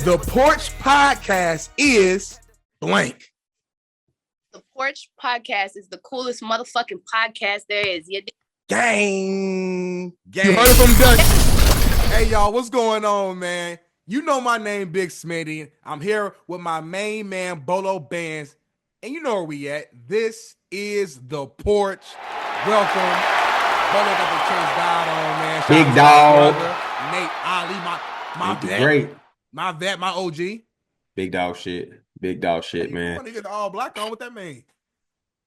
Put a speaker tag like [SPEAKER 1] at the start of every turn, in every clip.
[SPEAKER 1] The Porch Podcast is blank.
[SPEAKER 2] The Porch Podcast is the coolest motherfucking podcast there is.
[SPEAKER 1] Gang. You heard it from Dutch. Hey, y'all, what's going on, man? You know my name, Big Smitty. I'm here with my main man, Bolo Bands. And you know where we at. This is The Porch. Welcome. Bolo got the Chase God on, man. Shout
[SPEAKER 3] Big dog.
[SPEAKER 1] Nate Ali, my vet.
[SPEAKER 3] Great.
[SPEAKER 1] My vet, my OG.
[SPEAKER 3] Big dog shit. Big dog shit, man.
[SPEAKER 1] You want to get the all black on? What that mean?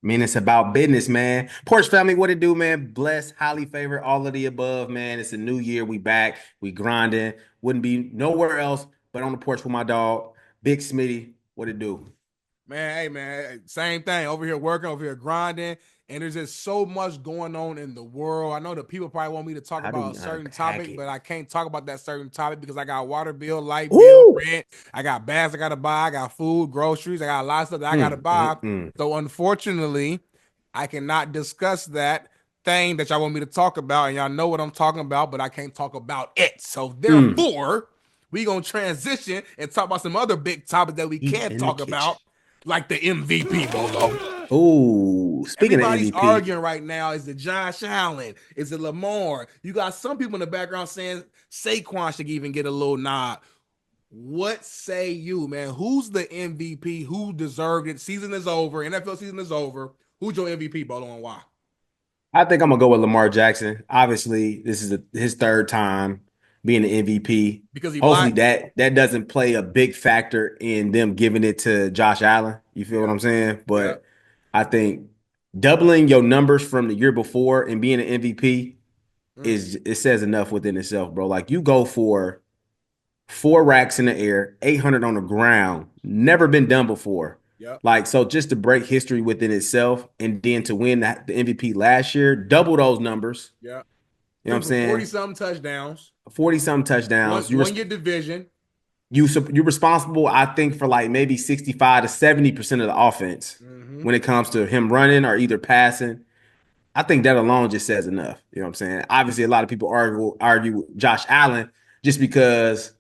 [SPEAKER 3] I mean, it's about business, man. Porch family, what it do, man? Blessed, highly favored, all of the above, man. It's a new year. We back. We grinding. Wouldn't be nowhere else but on the porch with my dog, Big Smitty. What it do?
[SPEAKER 1] Man, hey, man, same thing. Over here working, over here grinding. And there's just so much going on in the world. I know that people probably want me to talk about a certain topic, but I can't talk about that certain topic because I got water bill, light bill, rent. I got bags I got to buy. I got food, groceries. I got a lot of stuff that I got to buy. So, unfortunately, I cannot discuss that thing that y'all want me to talk about. And y'all know what I'm talking about, but I can't talk about it. So, therefore, we going to transition and talk about some other big topics that we can talk about, like the MVP, Bolo.
[SPEAKER 3] Oh, speaking
[SPEAKER 1] Everybody's
[SPEAKER 3] of MVP,
[SPEAKER 1] arguing right now. Is it Josh Allen? Is it Lamar? You got some people in the background saying Saquon should even get a little nod. What say you, man? Who's the MVP? Who deserved it? Season is over. NFL season is over. Who's your MVP, Bolo, and why?
[SPEAKER 3] I think I'm going to go with Lamar Jackson. Obviously, this is his third time being the MVP.
[SPEAKER 1] Because
[SPEAKER 3] hopefully that doesn't play a big factor in them giving it to Josh Allen. You feel what I'm saying? But I think doubling your numbers from the year before and being an MVP it says enough within itself, bro. Like you go for 4 racks in the air, 800 on the ground, never been done before.
[SPEAKER 1] Yep.
[SPEAKER 3] Like, so just to break history within itself and then to win the MVP last year, double those numbers.
[SPEAKER 1] Yeah.
[SPEAKER 3] You know what I'm saying?
[SPEAKER 1] 40-something touchdowns.
[SPEAKER 3] 40-something touchdowns.
[SPEAKER 1] You won your division.
[SPEAKER 3] You're responsible, I think, for like maybe 65 to 70% of the offense when it comes to him running or either passing. I think that alone just says enough. You know what I'm saying? Obviously, a lot of people argue with Josh Allen just because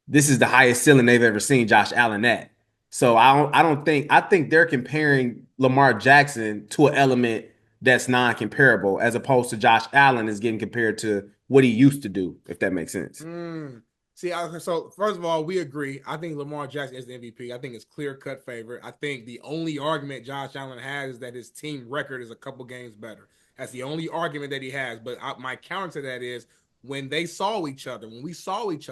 [SPEAKER 3] this is the highest ceiling they've ever seen Josh Allen at. So I think they're comparing Lamar Jackson to an element that's non-comparable as opposed to Josh Allen is getting compared to what he used to do, if that makes sense.
[SPEAKER 1] See, so first of all, we agree. I think Lamar Jackson is the MVP. I think it's clear-cut favorite. I think the only argument Josh Allen has is that his team record is a couple games better. That's the only argument that he has. But my counter to that is when we saw each other,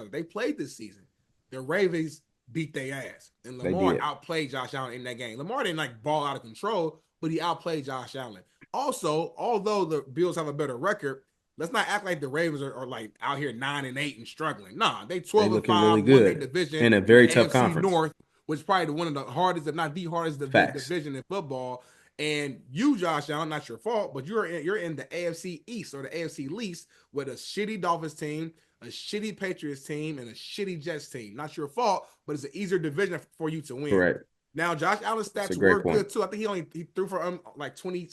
[SPEAKER 1] they played this season. The Ravens beat their ass. And Lamar outplayed Josh Allen in that game. Lamar didn't like ball out of control, but he outplayed Josh Allen. Also, although the Bills have a better record, let's not act like the Ravens are like out here 9-8 and struggling. Nah, they 12-5,
[SPEAKER 3] really good,
[SPEAKER 1] won their division
[SPEAKER 3] in a very tough
[SPEAKER 1] AFC
[SPEAKER 3] conference.
[SPEAKER 1] North, which is probably one of the hardest, if not the hardest division in football. And you, Josh Allen, not your fault, but you're in the AFC East or the AFC least with a shitty Dolphins team, a shitty Patriots team, and a shitty Jets team. Not your fault, but it's an easier division for you to win.
[SPEAKER 3] Correct.
[SPEAKER 1] Now, Josh Allen's stats were good too. I think he threw for like 28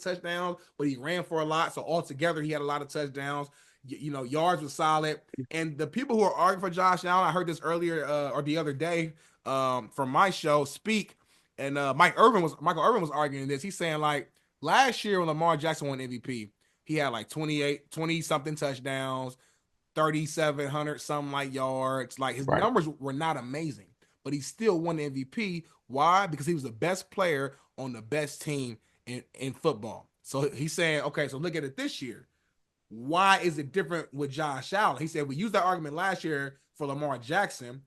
[SPEAKER 1] touchdowns, but he ran for a lot. So altogether, he had a lot of touchdowns. You know, yards was solid. And the people who are arguing for Josh Allen, I heard this earlier or the other day from my show, Speak, and Michael Irvin was arguing this. He's saying like last year when Lamar Jackson won MVP, he had like 20 something touchdowns, 3,700 something like yards. Like his numbers were not amazing. But he still won the MVP. Why? Because he was the best player on the best team in football. So he's saying, okay, so look at it this year. Why is it different with Josh Allen? He said, we used that argument last year for Lamar Jackson.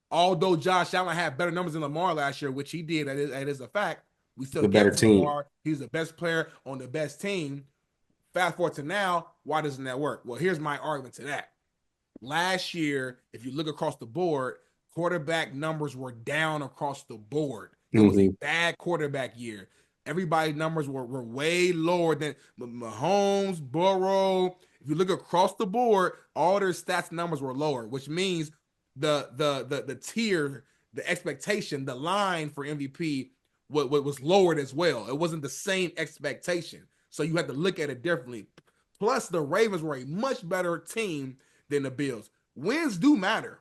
[SPEAKER 1] Although Josh Allen had better numbers than Lamar last year, which he did, that is a fact. We still
[SPEAKER 3] the better team.
[SPEAKER 1] Lamar. He's the best player on the best team. Fast forward to now, why doesn't that work? Well, here's my argument to that. Last year, if you look across the board, quarterback numbers were down across the board. It was a bad quarterback year. Everybody's numbers were way lower than Mahomes, Bolo. If you look across the board, all their stats numbers were lower, which means the tier, the expectation, the line for MVP was lowered as well. It wasn't the same expectation. So you had to look at it differently. Plus, the Ravens were a much better team than the Bills. Wins do matter.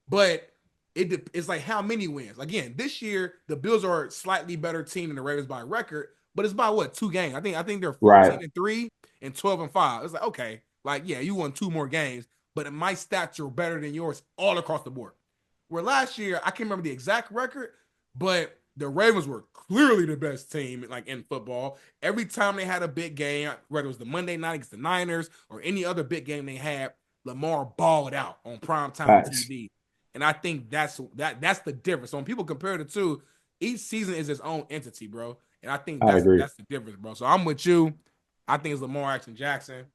[SPEAKER 1] But it's like how many wins? Again, this year the Bills are a slightly better team than the Ravens by record, but it's by what, 2 games? I think they're 14-3 and 12-5. It's like, okay, like yeah, you won 2 more games, but my stats are better than yours all across the board. Where last year I can't remember the exact record, but the Ravens were clearly the best team like in football. Every time they had a big game, whether it was the Monday night against the Niners or any other big game they had, Lamar balled out on primetime TV. And I think that's the difference. So when people compare the two, each season is its own entity, bro. And I think that's the difference, bro. So I'm with you. I think it's Lamar Jackson.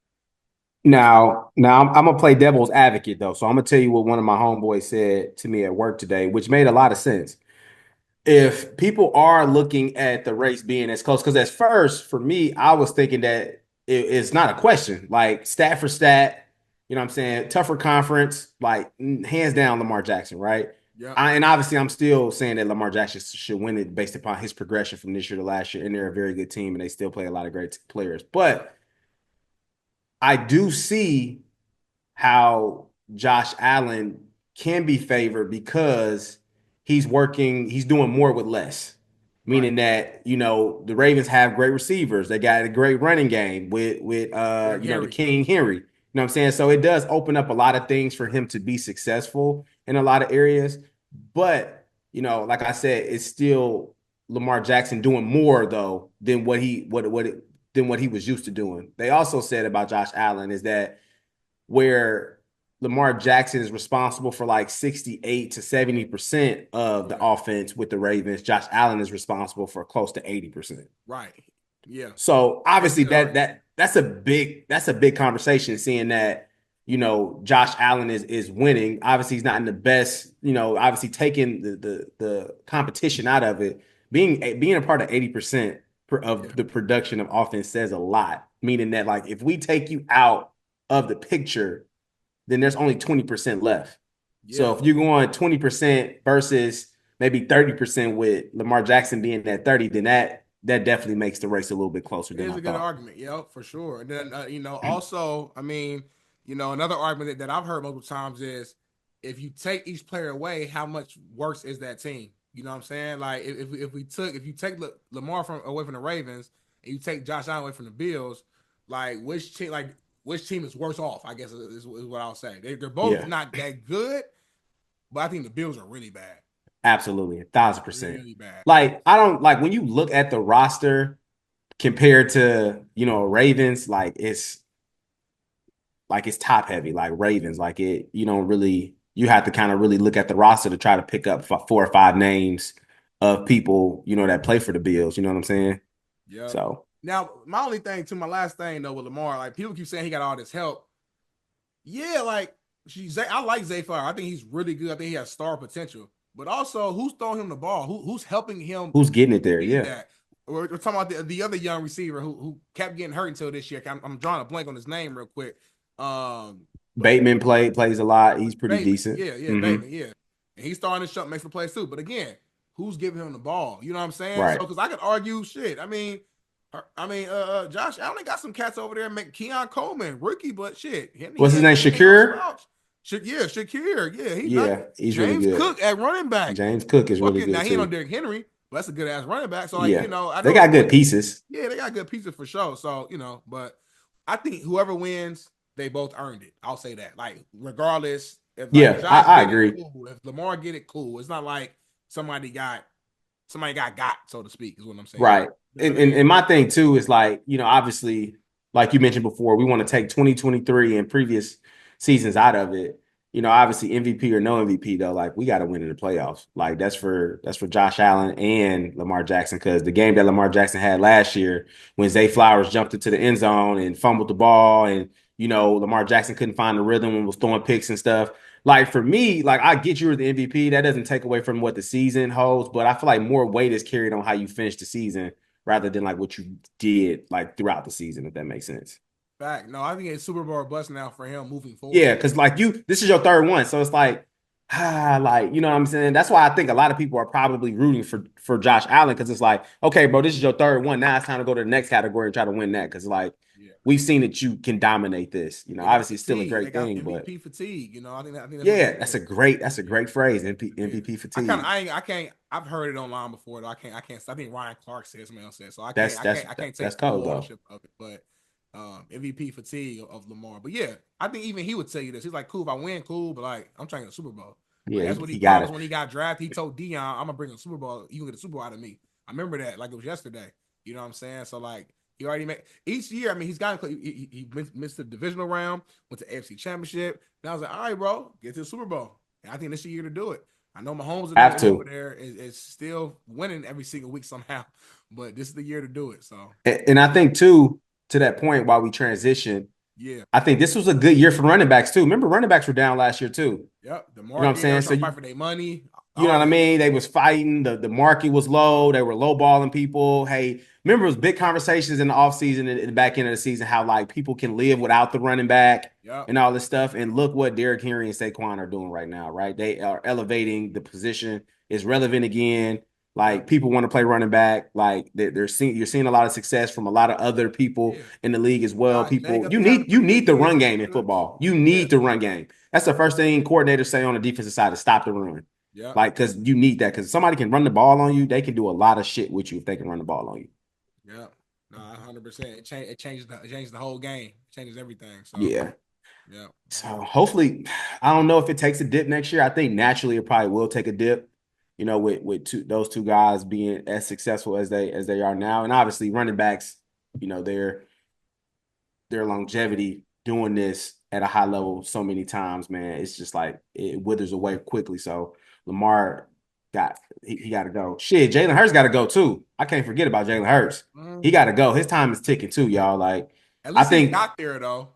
[SPEAKER 3] Now I'm gonna play devil's advocate though. So I'm gonna tell you what one of my homeboys said to me at work today, which made a lot of sense. If people are looking at the race being as close, because at first for me, I was thinking that it's not a question. Like stat for stat, you know what I'm saying? Tougher conference, like hands down Lamar Jackson, right?
[SPEAKER 1] Yeah.
[SPEAKER 3] And obviously I'm still saying that Lamar Jackson should win it based upon his progression from this year to last year. And they're a very good team and they still play a lot of great players. But I do see how Josh Allen can be favored because he's doing more with less. Meaning that, the Ravens have great receivers. They got a great running game with the King Henry. You know what I'm saying? So it does open up a lot of things for him to be successful in a lot of areas. But, like I said, it's still Lamar Jackson doing more though than what he was used to doing. They also said about Josh Allen is that where Lamar Jackson is responsible for like 68 to 70% of the offense with the Ravens, Josh Allen is responsible for close to 80%.
[SPEAKER 1] Right. Yeah.
[SPEAKER 3] So obviously that's a big conversation, seeing that, Josh Allen is winning. Obviously he's not in the best, obviously taking the competition out of it. Being a part of 80% of the production of offense says a lot, meaning that like if we take you out of the picture, then there's only 20% left. Yeah. So if you're going 20% versus maybe 30% with Lamar Jackson being at 30, then that definitely makes the race a little bit closer.
[SPEAKER 1] It is a good argument, for sure. And then also, I mean, another argument that I've heard multiple times is if you take each player away, how much worse is that team? You know what I'm saying? Like if you take Lamar away from the Ravens and you take Josh Allen away from the Bills, like which team is worse off, I guess is what I'll say. They're both not that good, but I think the Bills are really bad.
[SPEAKER 3] Absolutely, 1,000%.
[SPEAKER 1] Really bad.
[SPEAKER 3] Like I don't like when you look at the roster compared to Ravens, like it's top heavy, like Ravens. Like you have to kind of really look at the roster to try to pick up 4 or 5 names of people that play for the Bills. You know what I'm saying?
[SPEAKER 1] Yeah.
[SPEAKER 3] So.
[SPEAKER 1] Now, my last thing though with Lamar, like people keep saying he got all this help. Yeah, like I like Zay Flower. I think he's really good. I think he has star potential. But also, who's throwing him the ball? Who's helping him?
[SPEAKER 3] Who's getting it there? Yeah.
[SPEAKER 1] That? We're talking about the other young receiver who kept getting hurt until this year. I'm drawing a blank on his name real quick.
[SPEAKER 3] Bateman plays a lot. He's pretty decent.
[SPEAKER 1] Yeah, Bateman, yeah. And he's starting to make some plays too. But again, who's giving him the ball? You know what I'm saying?
[SPEAKER 3] Right.
[SPEAKER 1] So because I could argue shit. I mean, Josh Allen got some cats over there. Keon Coleman, rookie, but shit.
[SPEAKER 3] What's his name? Shakir?
[SPEAKER 1] Shakir.
[SPEAKER 3] Yeah, he's
[SPEAKER 1] James
[SPEAKER 3] really good.
[SPEAKER 1] Cook at running back.
[SPEAKER 3] James Cook is really good.
[SPEAKER 1] Now he
[SPEAKER 3] too.
[SPEAKER 1] ain't on Derrick Henry, but that's a good ass running back. So
[SPEAKER 3] they got good pieces.
[SPEAKER 1] Yeah, they got good pieces for sure. So but I think whoever wins, they both earned it. I'll say that. Like regardless, if
[SPEAKER 3] I agree.
[SPEAKER 1] Cool. If Lamar get it, cool. It's not like somebody got, so to speak, is what I'm saying.
[SPEAKER 3] Right. And my thing too is like, obviously, like you mentioned before, we want to take 2023 and previous seasons out of it. Obviously MVP or no MVP though, like we got to win in the playoffs. Like that's for Josh Allen and Lamar Jackson, because the game that Lamar Jackson had last year when Zay Flowers jumped into the end zone and fumbled the ball, and Lamar Jackson couldn't find the rhythm and was throwing picks and stuff. Like for me, like I get you were the MVP. That doesn't take away from what the season holds, but I feel like more weight is carried on how you finish the season rather than like what you did like throughout the season, if that makes sense.
[SPEAKER 1] Fact. No, I think it's Super Bowl bust now for him moving forward.
[SPEAKER 3] Yeah, because like this is your third one, so it's like, like you know what I'm saying. That's why I think a lot of people are probably rooting for Josh Allen, because it's like, okay, bro, this is your third one. Now it's time to go to the next category and try to win that. Because like we've seen that you can dominate this. You know, obviously it's still a great thing,
[SPEAKER 1] MVP
[SPEAKER 3] but
[SPEAKER 1] fatigue. You know, I think that's
[SPEAKER 3] yeah, that's a great phrase. MVP fatigue.
[SPEAKER 1] I can't. I've heard it online before though. I can't. I think Ryan Clark said, somebody else said. So I can't take full ownership of it. But MVP fatigue of Lamar. But yeah, I think even he would tell you this. He's like, cool if I win, cool, but like I'm trying to get a Super Bowl.
[SPEAKER 3] Yeah,
[SPEAKER 1] that's what he
[SPEAKER 3] got
[SPEAKER 1] promised when he got drafted. He told Dion, "I'm gonna bring a Super Bowl. You can get a Super Bowl out of me." I remember that like it was yesterday. You know what I'm saying? So like he already made each year. I mean, he missed the divisional round, went to AFC Championship. And I was like, all right, bro, get to the Super Bowl. And I think this is the year to do it. I know Mahomes over there is still winning every single week somehow, but this is the year to do it. So,
[SPEAKER 3] and I think too, to that point, while we transition, I think this was a good year for running backs too. Remember, running backs were down last year too.
[SPEAKER 1] Yep,
[SPEAKER 3] you know what I'm saying. So
[SPEAKER 1] you fight for their money.
[SPEAKER 3] You know what I mean? They was fighting. The market was low. They were lowballing people. Hey, remember it was big conversations in the offseason and in the back end of the season how like people can live without the running back and all this stuff. And look what Derrick Henry and Saquon are doing right now, right? They are elevating the position. It's relevant again. Like people want to play running back. Like you're seeing a lot of success from a lot of other people in the league as well. People, you need the run game in football. You need the run game. That's the first thing coordinators say on the defensive side to stop the run.
[SPEAKER 1] Yeah.
[SPEAKER 3] Like, because you need that. Because somebody can run the ball on you. They can do a lot of shit with you if they can run the ball on you.
[SPEAKER 1] Yeah. No, 100%. It changes the whole game. It changes everything. So
[SPEAKER 3] yeah.
[SPEAKER 1] Yeah.
[SPEAKER 3] So hopefully, I don't know if it takes a dip next year. I think naturally it probably will take a dip, you know, with those two guys being as successful as they are now. And obviously running backs, you know, their longevity doing this at a high level so many times, man, it's just like it withers away quickly. So Lamar he got to go. Shit, Jalen Hurts got to go too. I can't forget about Jalen Hurts. He got to go. His time is ticking too, y'all. Like
[SPEAKER 1] at least he got there though.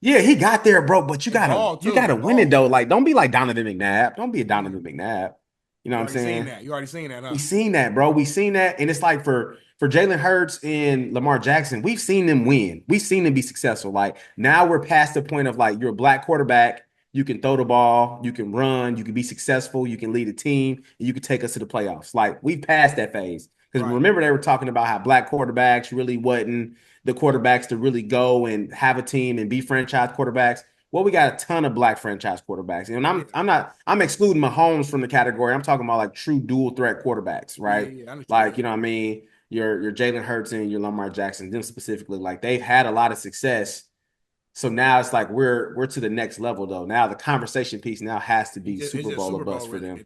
[SPEAKER 3] Yeah, he got there, bro. But you gotta win it though. Like, don't be like Donovan McNabb. Don't be a Donovan McNabb. You know what I'm saying?
[SPEAKER 1] You already seen that, huh?
[SPEAKER 3] We seen that, bro. We seen that, and it's like for Jalen Hurts and Lamar Jackson, we've seen them win. We've seen them be successful. Like now we're past the point of like you're a black quarterback. You can throw the ball, you can run, you can be successful, you can lead a team, and you can take us to the playoffs. Like we've passed that phase. Because remember, they were talking about how black quarterbacks really wasn't the quarterbacks to really go and have a team and be franchise quarterbacks. Well, we got a ton of black franchise quarterbacks. And I'm excluding Mahomes from the category. I'm talking about like true dual threat quarterbacks, right? Like, you know what I mean? Your Jalen Hurts and your Lamar Jackson, them specifically, like they've had a lot of success. So now it's like we're to the next level though. Now the conversation piece now has to be Super Bowl or bust for them.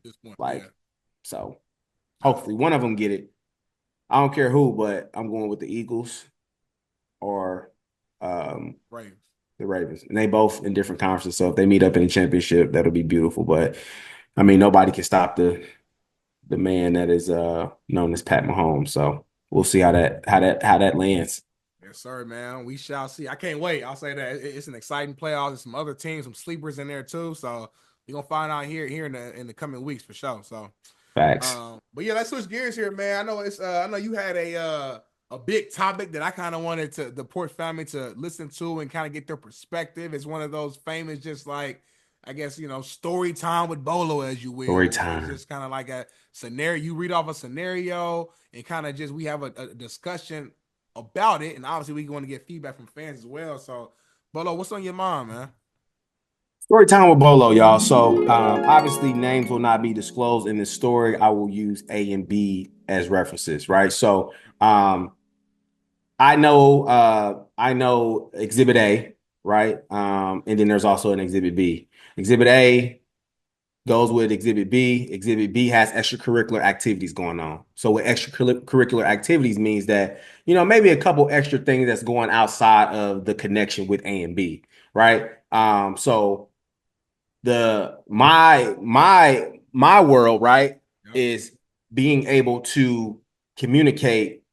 [SPEAKER 3] So hopefully one of them get it. I don't care who, but I'm going with the Eagles or the Ravens. And they both in different conferences. So if they meet up in the championship, that'll be beautiful. But I mean, nobody can stop the man that is known as Pat Mahomes. So we'll see how that lands.
[SPEAKER 1] Yes, sir, man. We shall see. I can't wait. I'll say that it's an exciting playoff. There's some other teams, some sleepers in there too. So we're gonna find out here in the coming weeks for sure. So
[SPEAKER 3] facts.
[SPEAKER 1] But yeah, let's switch gears here, man. I know I know you had a big topic that I kind of wanted the Porch family to listen to and kind of get their perspective. It's one of those famous, just like I guess story time with Bolo, as you will.
[SPEAKER 3] Story time.
[SPEAKER 1] It's just kind of like a scenario. You read off a scenario and kind of we have a discussion about it, and obviously we want to get feedback from fans as well. So, Bolo, what's on your mind, man?
[SPEAKER 3] Story time with Bolo, y'all. So obviously names will not be disclosed in this story. I will use A and B as references, right? So I know Exhibit A, right? And then there's also an Exhibit B. Exhibit A goes with Exhibit B. Exhibit B has extracurricular activities going on. So what extracurricular activities means that, maybe a couple extra things that's going outside of the connection with A and B, right? So my world, right, is being able to communicate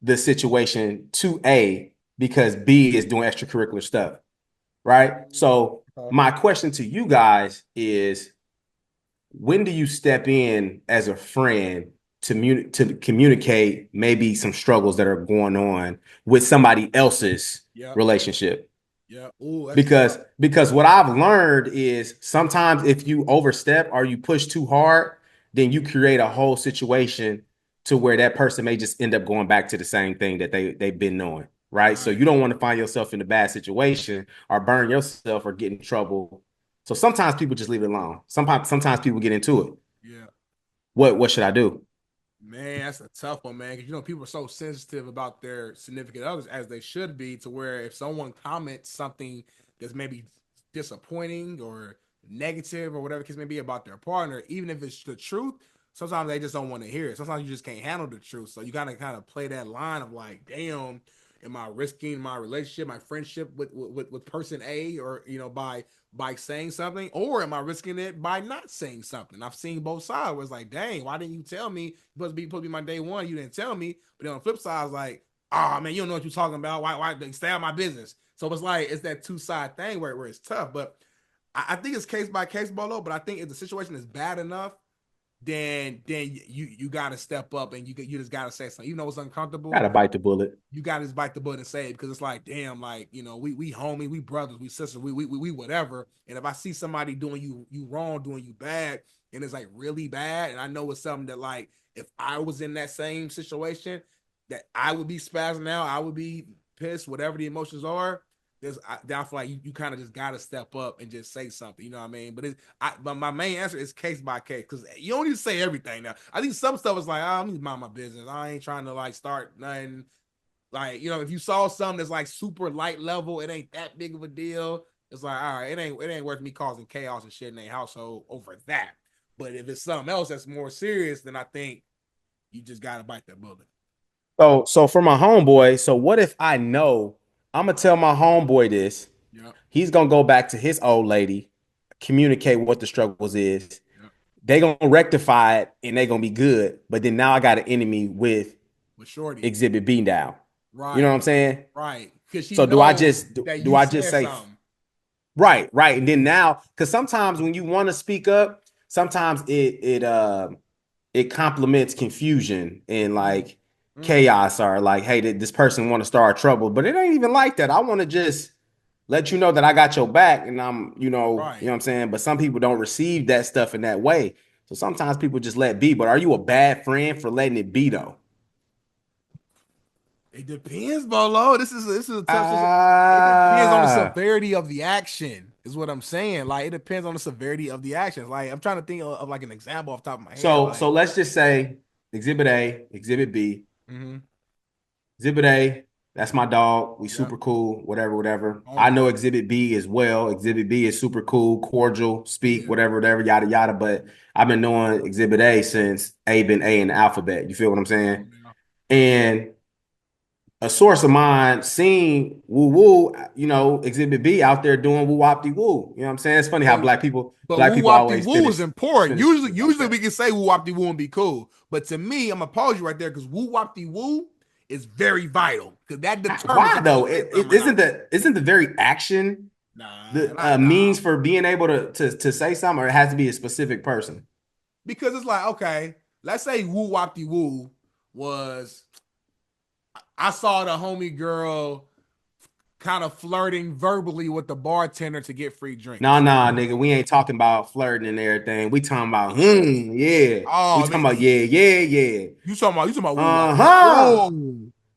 [SPEAKER 3] the situation to A because B is doing extracurricular stuff, right? So my question to you guys is, when do you step in as a friend to communicate maybe some struggles that are going on with somebody else's relationship?
[SPEAKER 1] Yeah. Ooh,
[SPEAKER 3] because what I've learned is sometimes if you overstep or you push too hard, then you create a whole situation to where that person may just end up going back to the same thing that they've been knowing. right? So you don't want to find yourself in a bad situation or burn yourself or get in trouble. So sometimes people just leave it alone. Sometimes people get into it.
[SPEAKER 1] Yeah.
[SPEAKER 3] What should I do?
[SPEAKER 1] Man, that's a tough one, man. Because people are so sensitive about their significant others, as they should be, to where if someone comments something that's maybe disappointing or negative or whatever the case may be about their partner, even if it's the truth, sometimes they just don't want to hear it. Sometimes you just can't handle the truth. So you gotta kind of play that line of like, damn, am I risking my relationship, my friendship with person A, or by saying something, or am I risking it by not saying something? I've seen both sides where it's like, dang, why didn't you tell me? You're supposed to be my day one, you didn't tell me. But then on the flip side, it's like, oh man, you don't know what you're talking about. Why stay out of my business? So it's like it's that two-side thing where it's tough. But I think it's case by case, Bolo. But I think if the situation is bad enough, then you gotta step up and you just gotta say something. You know it's uncomfortable.
[SPEAKER 3] Gotta bite the bullet.
[SPEAKER 1] You gotta just bite the bullet and say it, because it's like, damn, like, we homie, we brothers, we sisters, we whatever. And if I see somebody doing you wrong, doing you bad, and it's like really bad, and I know it's something that, like, if I was in that same situation, that I would be spazzing out, I would be pissed, whatever the emotions are. I feel like you kind of just gotta step up and just say something, you know what I mean? But my main answer is case by case, because you don't need to say everything now. I think some stuff is like, I'm just mind my business. I ain't trying to like start nothing. Like, if you saw something that's like super light level, it ain't that big of a deal. It's like, all right, it ain't worth me causing chaos and shit in their household over that. But if it's something else that's more serious, then I think you just gotta bite that bullet.
[SPEAKER 3] So for my homeboy, so what if I know I'm gonna tell my homeboy this?
[SPEAKER 1] Yep.
[SPEAKER 3] He's gonna go back to his old lady, communicate what the struggles is. Yep. They gonna rectify it and they gonna be good. But then now I got an enemy with
[SPEAKER 1] Shorty
[SPEAKER 3] Exhibit B now.
[SPEAKER 1] Right.
[SPEAKER 3] You know what I'm saying?
[SPEAKER 1] Right. Because
[SPEAKER 3] so do I just say
[SPEAKER 1] something.
[SPEAKER 3] Right. And then now, because sometimes when you want to speak up, sometimes it complements confusion and like chaos, or like, hey, this person want to start trouble, but it ain't even like that. I want to just let you know that I got your back, and I'm, you know what I'm saying? But some people don't receive that stuff in that way. So sometimes people just let be. But are you a bad friend for letting it be though?
[SPEAKER 1] It depends, Bolo. This is a tough situation. It depends on the severity of the action, is what I'm saying. Like, it depends on the severity of the actions. Like, I'm trying to think of like an example off the top of my head.
[SPEAKER 3] So let's just say Exhibit A, Exhibit B. Exhibit A, that's my dog. We super cool, whatever. I know Exhibit B as well. Exhibit B is super cool, cordial, speak, whatever, yada, yada. But I've been knowing Exhibit A since A been A in the alphabet. You feel what I'm saying? And a source of mine seen woo woo, Exhibit B out there doing woo wop de woo. You know what I'm saying? It's funny how black people always
[SPEAKER 1] woo is important. Usually we can say woo wop de woo and be cool. But to me, I'm gonna pause you right there, because woo wop de woo is very vital, because that determines
[SPEAKER 3] why though. Isn't the very action means for being able to say something, or it has to be a specific person?
[SPEAKER 1] Because it's like, okay, let's say woo wop de woo was, I saw the homie girl kind of flirting verbally with the bartender to get free drinks.
[SPEAKER 3] Nah, nigga, we ain't talking about flirting and everything. We talking about, yeah. Oh, we talking about, yeah.
[SPEAKER 1] You talking about,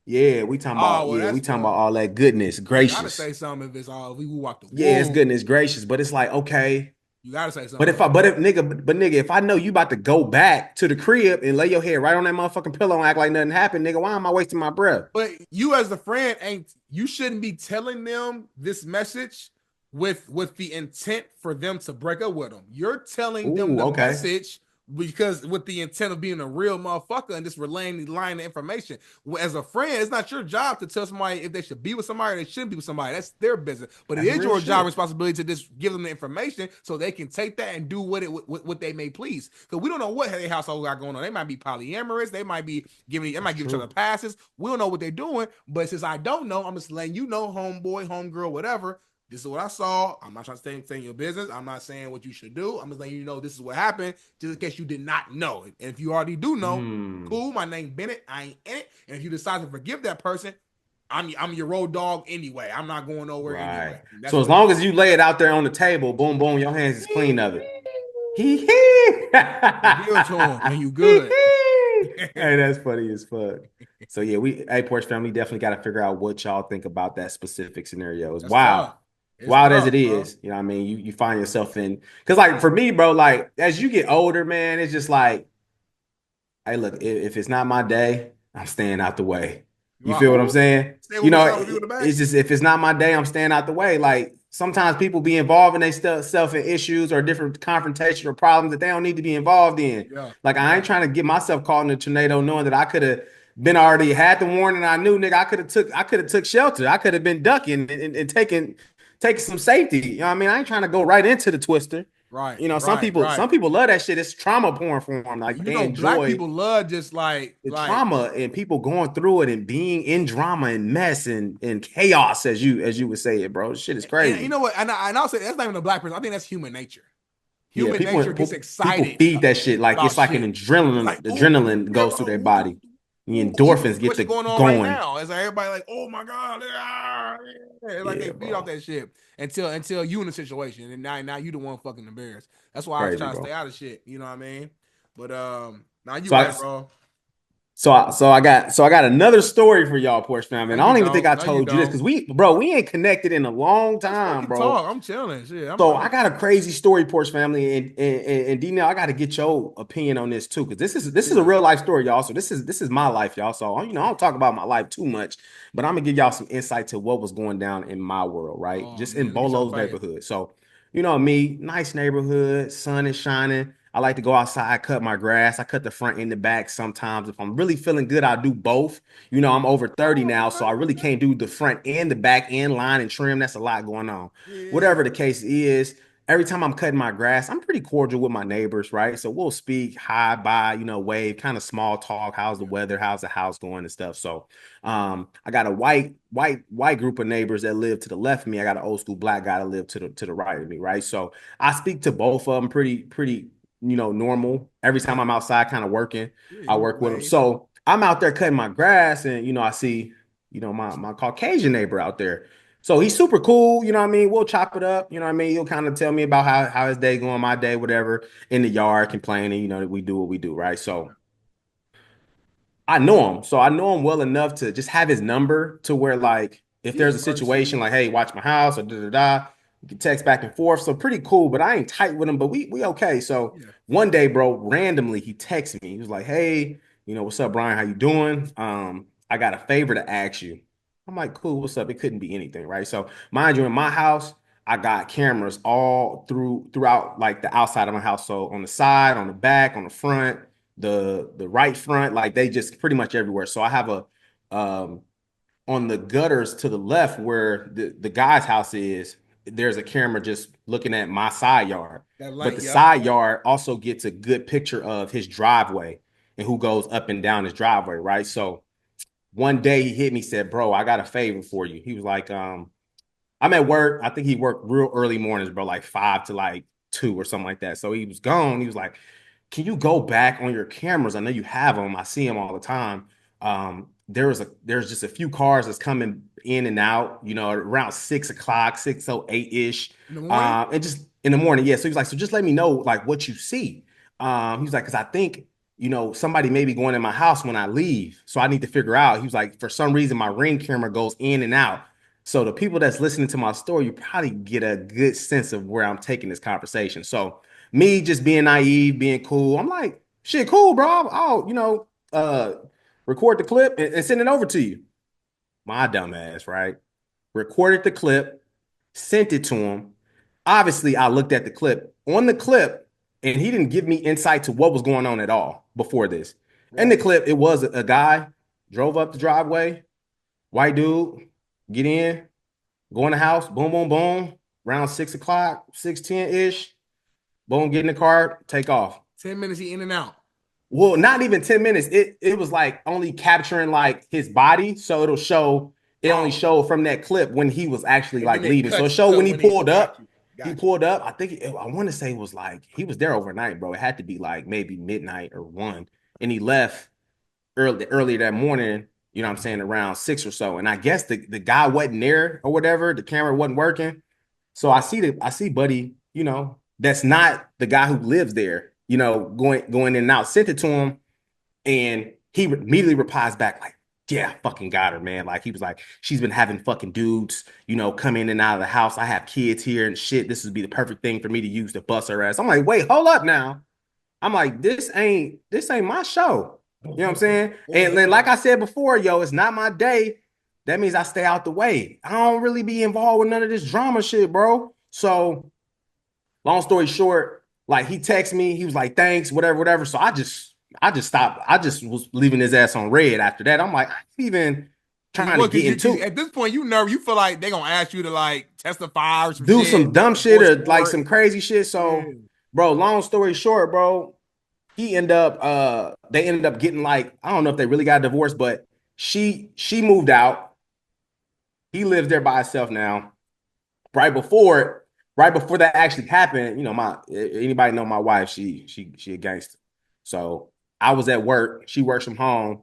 [SPEAKER 3] yeah. We talking about, we talking about all that goodness gracious. You
[SPEAKER 1] gotta say something if it's all we woo wop the woo.
[SPEAKER 3] Yeah, it's goodness gracious, but it's like, okay.
[SPEAKER 1] You gotta say something.
[SPEAKER 3] But if nigga, if I know you about to go back to the crib and lay your head right on that motherfucking pillow and act like nothing happened, nigga, why am I wasting my breath?
[SPEAKER 1] But you as the friend you shouldn't be telling them this message with the intent for them to break up with them. You're telling them the message because with the intent of being a real motherfucker and just relaying the line of information. As a friend, it's not your job to tell somebody if they should be with somebody or they shouldn't be with somebody. That's their business. But it is your job responsibility to just give them the information so they can take that and do what they may please. Because we don't know what their household got going on. They might be polyamorous. They might be give each other passes. We don't know what they're doing. But since I don't know, I'm just letting you know, homeboy, homegirl, whatever. This is what I saw. I'm not trying to stay in your business. I'm not saying what you should do. I'm just letting you know this is what happened, just in case you did not know. And if you already do know, cool. My name Bennett. I ain't in it. And if you decide to forgive that person, I'm your road dog anyway. I'm not going nowhere anyway.
[SPEAKER 3] So as long as you lay it out there on the table, boom, boom, your hands is clean of it.
[SPEAKER 1] Give it to him, and you good.
[SPEAKER 3] Hey, that's funny as fuck. So yeah, hey, Porch family, definitely got to figure out what y'all think about that specific scenario. It's
[SPEAKER 1] That's
[SPEAKER 3] wild.
[SPEAKER 1] tough. It's
[SPEAKER 3] Wild as
[SPEAKER 1] tough,
[SPEAKER 3] it
[SPEAKER 1] bro.
[SPEAKER 3] is, you know what I mean? You find yourself in, because like for me, bro, like as you get older, man, it's just like, hey, look, if it's not my day, I'm staying out the way. You
[SPEAKER 1] Right.
[SPEAKER 3] feel what I'm
[SPEAKER 1] Ooh,
[SPEAKER 3] saying?
[SPEAKER 1] stay
[SPEAKER 3] You
[SPEAKER 1] one more
[SPEAKER 3] know,
[SPEAKER 1] time with you in the back.
[SPEAKER 3] it's just if it's not my day, I'm staying out the way. Like sometimes people be involved in their self in issues or different confrontation or problems that they don't need to be involved in.
[SPEAKER 1] Yeah.
[SPEAKER 3] Like I ain't trying to get myself caught in a tornado knowing that I could have been already had the warning. I knew, nigga, I could have took shelter. I could have been ducking and taking some safety. You know what I mean? I ain't trying to go right into the twister.
[SPEAKER 1] Right.
[SPEAKER 3] You know,
[SPEAKER 1] Right.
[SPEAKER 3] some
[SPEAKER 1] Right.
[SPEAKER 3] people love that shit. It's trauma porn for them. Like
[SPEAKER 1] You
[SPEAKER 3] they
[SPEAKER 1] know, black
[SPEAKER 3] enjoy
[SPEAKER 1] people love just
[SPEAKER 3] the trauma and people going through it and being in drama and mess and chaos, as you would say it, bro. This shit is
[SPEAKER 1] and you
[SPEAKER 3] crazy.
[SPEAKER 1] know what? And I'll say that's not even a black person. I think that's human nature.
[SPEAKER 3] Yeah,
[SPEAKER 1] Human nature gets
[SPEAKER 3] people
[SPEAKER 1] excited
[SPEAKER 3] feed that shit like
[SPEAKER 1] about
[SPEAKER 3] it's like an
[SPEAKER 1] shit. It's
[SPEAKER 3] adrenaline.
[SPEAKER 1] like,
[SPEAKER 3] Adrenaline goes through their body. The
[SPEAKER 1] even
[SPEAKER 3] endorphins get
[SPEAKER 1] what's
[SPEAKER 3] the
[SPEAKER 1] going on right
[SPEAKER 3] going.
[SPEAKER 1] now. It's like everybody like, oh my god, it's like they
[SPEAKER 3] Yeah,
[SPEAKER 1] feed off
[SPEAKER 3] bro.
[SPEAKER 1] that shit until you in a situation, and now you the one fucking embarrassed. That's why I was
[SPEAKER 3] Crazy,
[SPEAKER 1] trying to
[SPEAKER 3] bro.
[SPEAKER 1] stay out of shit. You know what I mean? But now you
[SPEAKER 3] So I
[SPEAKER 1] right, bro.
[SPEAKER 3] so I got another story for y'all, Porsche family.
[SPEAKER 1] No,
[SPEAKER 3] And I
[SPEAKER 1] you
[SPEAKER 3] don't even think I
[SPEAKER 1] don't. No, you
[SPEAKER 3] told you this
[SPEAKER 1] don't.
[SPEAKER 3] because we ain't connected in a long
[SPEAKER 1] Let's
[SPEAKER 3] time,
[SPEAKER 1] fucking
[SPEAKER 3] bro.
[SPEAKER 1] talk. I'm chilling. Shit.
[SPEAKER 3] So I got a crazy story, Porch family, and D now I got to get your opinion on this too, because this is a
[SPEAKER 1] yeah.
[SPEAKER 3] real life story, y'all. So this is my life, y'all. So I don't talk about my life too much, but I'm gonna give y'all some insight to what was going down in my world, right?
[SPEAKER 1] Oh
[SPEAKER 3] Just
[SPEAKER 1] man,
[SPEAKER 3] in
[SPEAKER 1] let me stop
[SPEAKER 3] Bolo's
[SPEAKER 1] playing.
[SPEAKER 3] neighborhood. So me, nice neighborhood, sun is shining. I like to go outside, cut my grass. I cut the front and the back sometimes. If I'm really feeling good, I'll do both. I'm over 30 now, so I really can't do the front and the back end line and trim. That's a lot going on.
[SPEAKER 1] Yeah.
[SPEAKER 3] Whatever the case is, every time I'm cutting my grass, I'm pretty cordial with my neighbors, right? So we'll speak, hi, bye, wave, kind of small talk. How's the weather? How's the house going and stuff? So I got a white group of neighbors that live to the left of me. I got an old school black guy that live to the right of me, right? So I speak to both of them pretty normal. Every time I'm outside kind of working,
[SPEAKER 1] Yeah,
[SPEAKER 3] I
[SPEAKER 1] you
[SPEAKER 3] work with them.
[SPEAKER 1] wave.
[SPEAKER 3] So I'm out there cutting my grass and I see, my Caucasian neighbor out there. So he's super cool, you know what I mean? We'll chop it up, you know what I mean? He'll kind of tell me about how his day going, my day, whatever, in the yard, complaining, that we do what we do, right? So I know him. So I know him well enough to just have his number to where like if
[SPEAKER 1] Yeah,
[SPEAKER 3] there's a
[SPEAKER 1] emergency.
[SPEAKER 3] situation like, hey, watch my house or da da da, you can text back and forth. So pretty cool, but I ain't tight with him, but we okay. So
[SPEAKER 1] Yeah.
[SPEAKER 3] one day, bro, randomly he texted me. He was like, hey, what's up, Brian? How you doing? I got a favor to ask you. I'm like, cool, what's up? It couldn't be anything, right? So mind you, in my house, I got cameras all throughout like the outside of my house. So on the side, on the back, on the front, the right front, like they just pretty much everywhere. So I have a on the gutters to the left where the guy's house is, there's a camera just looking at my side yard.
[SPEAKER 1] That
[SPEAKER 3] But
[SPEAKER 1] light,
[SPEAKER 3] the
[SPEAKER 1] yep.
[SPEAKER 3] side yard also gets a good picture of his driveway and who goes up and down his driveway, right? So one day he hit me, said, bro, I got a favor for you. He was like, I'm at work. I think he worked real early mornings, bro, like 5 to like 2 or something like that. So he was gone. He was like, can you go back on your cameras? I know you have them. I see them all the time. There's just a few cars that's coming in and out, around 6 o'clock, 6:08 ish.
[SPEAKER 1] In the morning?
[SPEAKER 3] And just in the morning. Yeah. So he's like, so just let me know like what you see. He was like, because I think, somebody may be going in my house when I leave. So I need to figure out. He was like, for some reason, my ring camera goes in and out. So the people that's listening to my story, you probably get a good sense of where I'm taking this conversation. So me just being naive, being cool, I'm like, shit, cool, bro. Record the clip and send it over to you. My dumb ass, right? Recorded the clip, sent it to him. Obviously, I looked at the clip. On the clip, and he didn't give me insight to what was going on at all before this. In the
[SPEAKER 1] Right.
[SPEAKER 3] clip, it was a guy drove up the driveway, white dude, get in, go in the house, boom, boom, boom, around 6 o'clock, 6:10 ish, boom, get in the car, take off.
[SPEAKER 1] 10 minutes he in and out.
[SPEAKER 3] Well, not even 10 minutes. It was like only capturing like his body. So it only
[SPEAKER 1] Oh,
[SPEAKER 3] showed from that clip when he was actually
[SPEAKER 1] and then
[SPEAKER 3] like
[SPEAKER 1] it
[SPEAKER 3] leaving. So it
[SPEAKER 1] cuts
[SPEAKER 3] showed
[SPEAKER 1] to
[SPEAKER 3] when he
[SPEAKER 1] when he
[SPEAKER 3] pulled
[SPEAKER 1] got
[SPEAKER 3] up.
[SPEAKER 1] you.
[SPEAKER 3] He
[SPEAKER 1] Got you.
[SPEAKER 3] pulled up. I want to say it was like he was there overnight, bro. It had to be like maybe midnight or 1. And he left early that morning, you know what I'm saying, around 6 or so. And I guess the guy wasn't there or whatever. The camera wasn't working. So I see buddy, that's not the guy who lives there, going in and out. Sent it to him. And he immediately replies back like, yeah, I fucking got her, man. Like he was like, she's been having fucking dudes, come in and out of the house. I have kids here and shit. This would be the perfect thing for me to use to bust her ass. I'm like, wait, hold up now. I'm like, this ain't my show. You know what I'm saying? And then, like I said before, yo, it's not my day. That means I stay out the way. I don't really be involved with none of this drama shit, bro. So, long story short, like he texted me, he was like, thanks, whatever, whatever. So I just stopped. I just was leaving his ass on red after that. I'm like, I ain't even trying to get into
[SPEAKER 1] at this point, you feel like they're gonna ask you to like testify or some
[SPEAKER 3] do
[SPEAKER 1] shit,
[SPEAKER 3] some dumb shit or like some crazy shit. So, bro, long story short, bro, they ended up getting like, I don't know if they really got divorced, but she moved out. He lives there by himself now. Right before that actually happened, anybody know my wife, she a gangster. So I was at work, she works from home.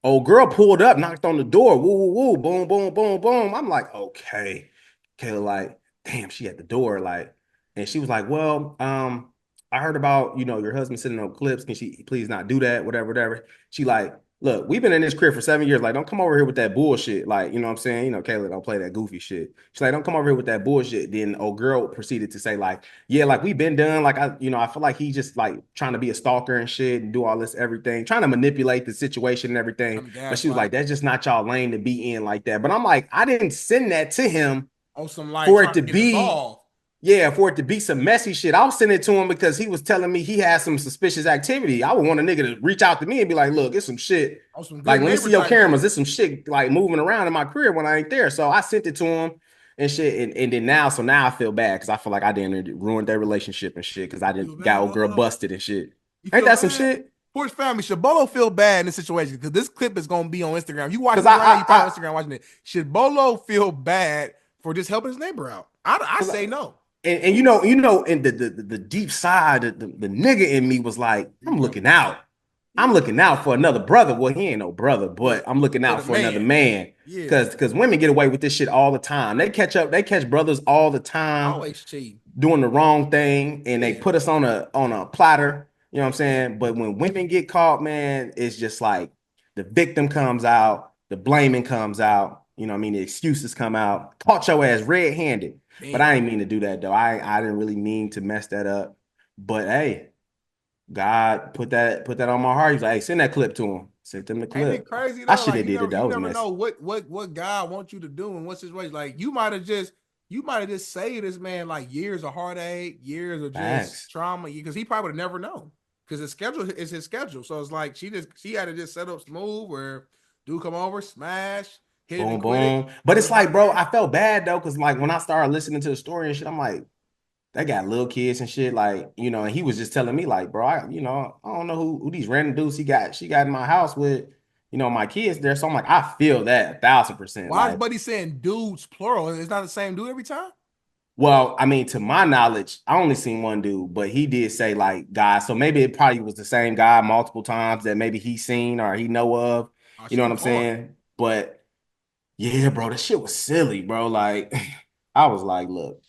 [SPEAKER 3] Old girl pulled up, knocked on the door, woo, woo, woo, boom, boom, boom, boom. I'm like, okay. Kayla, like, damn, she at the door, like, and she was like, well, I heard about, your husband sitting on clips. Can she please not do that? Whatever, whatever. She like, look, we've been in this crib for 7 years. Like, don't come over here with that bullshit. Like, you know what I'm saying? Kayla, don't play that goofy shit. She's like, don't come over here with that bullshit. Then old girl proceeded to say, like, yeah, like we've been done. Like, I feel like he just like trying to be a stalker and shit and do all this everything, trying to manipulate the situation and everything. But she was like, that's just not y'all lane to be in like that. But I'm like, I didn't send that to him
[SPEAKER 1] on some like
[SPEAKER 3] for it to be
[SPEAKER 1] involved.
[SPEAKER 3] Yeah, for it to be some messy shit. I'll send it to him because he was telling me he had some suspicious activity. I would want a nigga to reach out to me and be like, look, it's some shit. Like, let me see your cameras. There's some shit like moving around in my crib when I ain't there. So I sent it to him and shit. And then now I feel bad because I feel like I didn't ruin their relationship and shit because I didn't got old girl busted and shit. Ain't that some shit?
[SPEAKER 1] Porch family, should Bolo feel bad in this situation? Because this clip is going to be on Instagram. You watching it right now, you probably on Instagram watching it. Should Bolo feel bad for just helping his neighbor out? I say no.
[SPEAKER 3] And in the deep side, the nigga in me was like, I'm looking out. I'm looking out for another brother. Well, he ain't no brother, but I'm looking out for another man. Because women get away with this shit all the time. They catch brothers all the time.
[SPEAKER 1] Always cheating.
[SPEAKER 3] Doing the wrong thing, and they put us on a platter. You know what I'm saying? But when women get caught, man, it's just like the victim comes out, the blaming comes out. You know what I mean? The excuses come out. Caught your ass red-handed. Damn. But I ain't mean to do that though. I didn't really mean to mess that up. But hey, God put that on my heart. He's like, hey, send that clip to him. Send them the clip.
[SPEAKER 1] Ain't it crazy though?
[SPEAKER 3] I should have did it. That was messy.
[SPEAKER 1] You never know what God wants you to do and what situation. Like you might have just saved this man like years of heartache, years of just trauma. Because he probably would have never known. Because his schedule is his schedule. So it's like she had to just set up smooth where dude come over, smash, hit boom, boom.
[SPEAKER 3] But it's like, bro, I felt bad though, because like when I started listening to the story and shit, I'm like, they got little kids and shit, like, and he was just telling me, like, bro, I don't know who these random dudes she got in my house with, my kids there. So I'm like, I feel that 1,000%.
[SPEAKER 1] Why is Buddy saying dudes plural? It's not the same dude every time?
[SPEAKER 3] Well, I mean, to my knowledge, I only seen one dude, but he did say like guy. So maybe it probably was the same guy multiple times that maybe he's seen or he know of. You know what I'm saying? But yeah, bro, that shit was silly, bro. Like, I was like, look,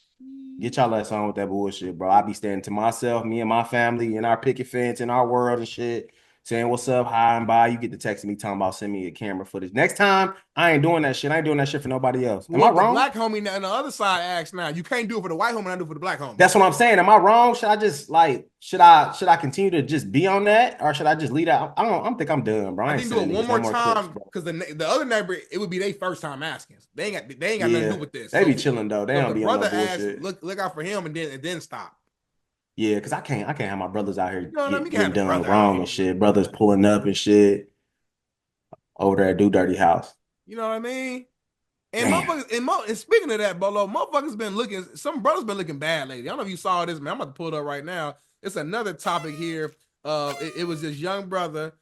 [SPEAKER 3] get y'all ass on with that bullshit, bro. I be standing to myself, me and my family, in our picket fence, in our world and shit, saying what's up, hi and bye. You get to text me talking about send me a camera footage. Next time, I ain't doing that shit. I ain't doing that shit for nobody else. Am I wrong?
[SPEAKER 1] The black homie on the other side asks now, you can't do it for the white homie, I do it for the black homie.
[SPEAKER 3] That's what I'm saying. Am I wrong? Should I just like should I continue to just be on that, or should I just leave that? I think I'm done, bro.
[SPEAKER 1] I think do it one more time because the other neighbor, it would be their first time asking. They ain't got nothing to do with this.
[SPEAKER 3] They be chilling though. They don't be on no bullshit.
[SPEAKER 1] Look out for him and then stop.
[SPEAKER 3] Yeah, because I can't have my brothers out here getting done wrong and shit. Brothers pulling up and shit over there at Do Dirty House.
[SPEAKER 1] You know what I mean? And motherfuckers, and speaking of that, Bolo, some brothers been looking bad lately. I don't know if you saw this, man. I'm about to pull it up right now. It's another topic here. It was this young brother.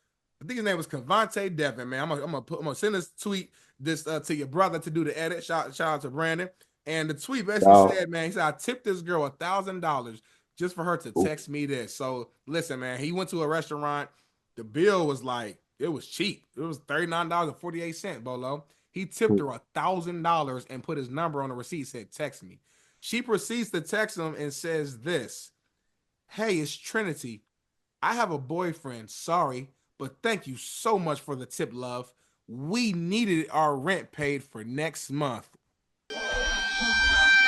[SPEAKER 1] I think his name was Cavante Devin, man. I'm gonna send this tweet to your brother to do the edit. Shout out to Brandon. And the tweet basically said, man, he said, I tipped this girl $1,000 just for her to text me this. So listen, man, he went to a restaurant. The bill was like, it was cheap. It was $39.48, Bolo. He tipped her $1,000 and put his number on the receipt, said, text me. She proceeds to text him and says this, hey, it's Trinity. I have a boyfriend. Sorry, But thank you so much for the tip, love. We needed our rent paid for next month.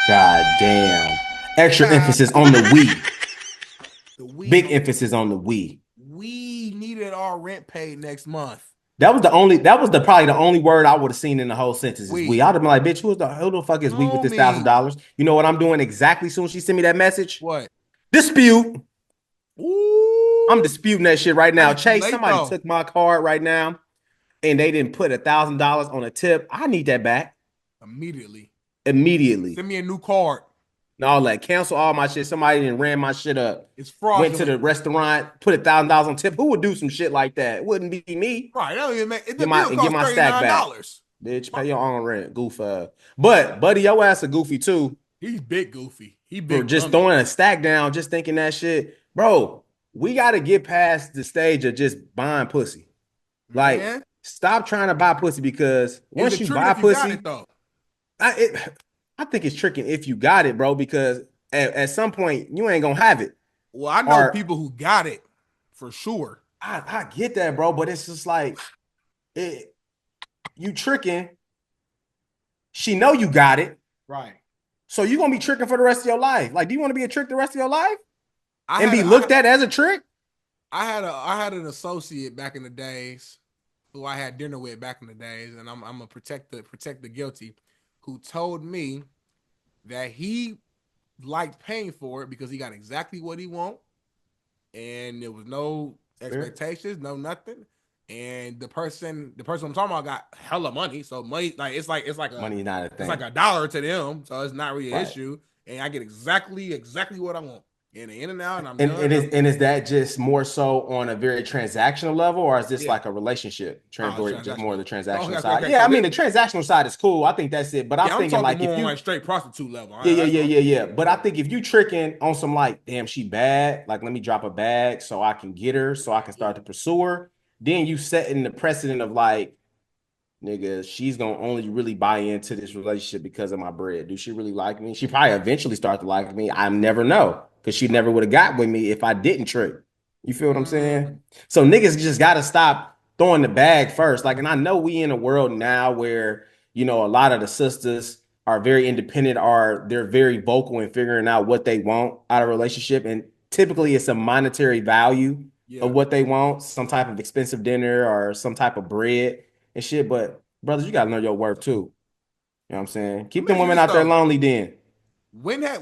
[SPEAKER 3] God damn. Extra emphasis on the we. Big emphasis on the we.
[SPEAKER 1] We needed our rent paid next month.
[SPEAKER 3] That was probably the only word I would have seen in the whole sentence is we. I'd have been like, bitch, who the fuck is we with this $1,000? You know what I'm doing exactly as soon as she sent me that message?
[SPEAKER 1] What?
[SPEAKER 3] Dispute.
[SPEAKER 1] Ooh.
[SPEAKER 3] I'm disputing that shit right now. Chase, somebody took my card right now and they didn't put $1,000 on a tip. I need that back.
[SPEAKER 1] Immediately.
[SPEAKER 3] Send
[SPEAKER 1] me a new card.
[SPEAKER 3] And all that. Cancel all my shit. Somebody didn't ran my shit up.
[SPEAKER 1] It's fraudulent.
[SPEAKER 3] Went to the restaurant, put $1,000 on tip. Who would do some shit like that? It wouldn't be me.
[SPEAKER 1] Right. That don't even make it.
[SPEAKER 3] Get my stack back. Bitch, pay your own rent. Goof. But buddy, your ass a goofy too.
[SPEAKER 1] He's big goofy. He big.
[SPEAKER 3] For just throwing a stack down, just thinking that shit. Bro, we got to get past the stage of just buying pussy. Like, stop trying to buy pussy because once you buy pussy, I think it's tricking if you got it, bro, because at some point you ain't gonna have it.
[SPEAKER 1] Well, I know people who got it for sure.
[SPEAKER 3] I get that, bro, but it's just like you tricking. She know you got it,
[SPEAKER 1] right?
[SPEAKER 3] So you gonna be tricking for the rest of your life. Like, do you want to be a trick the rest of your life and be looked at as a trick?
[SPEAKER 1] I had an associate back in the days who I had dinner with back in the days, and I'm gonna protect the guilty, who told me that he liked paying for it because he got exactly what he want, and there was no expectations, no nothing. And the person I'm talking about got hella money, so money it's like
[SPEAKER 3] money not a thing.
[SPEAKER 1] It's like $1 to them, so it's not really an issue. And I get exactly what I want. In and out, and I'm done.
[SPEAKER 3] Is that just more so on a very transactional level, or is this like a relationship? Just more of the transactional side. Okay. Yeah, I mean the transactional side is cool. I think that's it. But I'm thinking like if you
[SPEAKER 1] like straight prostitute level.
[SPEAKER 3] Yeah. But I think if you tricking on some like, damn, she bad. Like, let me drop a bag so I can get her, so I can start to pursue her. Then you setting the precedent of like, nigga, she's gonna only really buy into this relationship because of my bread. Do she really like me? She probably eventually start to like me. I never know. Because she never would have got with me if I didn't trick. You feel what I'm saying? So niggas just got to stop throwing the bag first. Like, and I know we in a world now where, you know, a lot of the sisters are very independent, they're very vocal in figuring out what they want out of a relationship. And typically it's a monetary value of what they want, some type of expensive dinner or some type of bread and shit. But brothers, you got to know your worth too. You know what I'm saying? Keep them women out there lonely then.
[SPEAKER 1] When has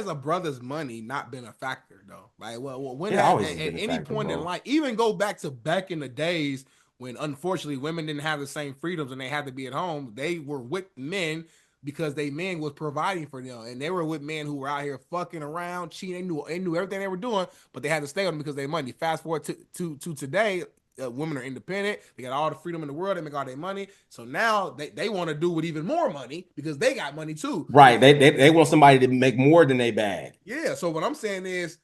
[SPEAKER 1] a brother's money not been a factor though? Like, when at any point in life, even go back in the days when unfortunately women didn't have the same freedoms and they had to be at home, they were with men because they men was providing for them, and they were with men who were out here fucking around, cheating. They knew everything they were doing, but they had to stay on them because they money. Fast forward to today. Women are independent. They got all the freedom in the world. They make all their money. So now they want to do with even more money because they got money too.
[SPEAKER 3] Right. They want somebody to make more than they bag.
[SPEAKER 1] Yeah. So what I'm saying is,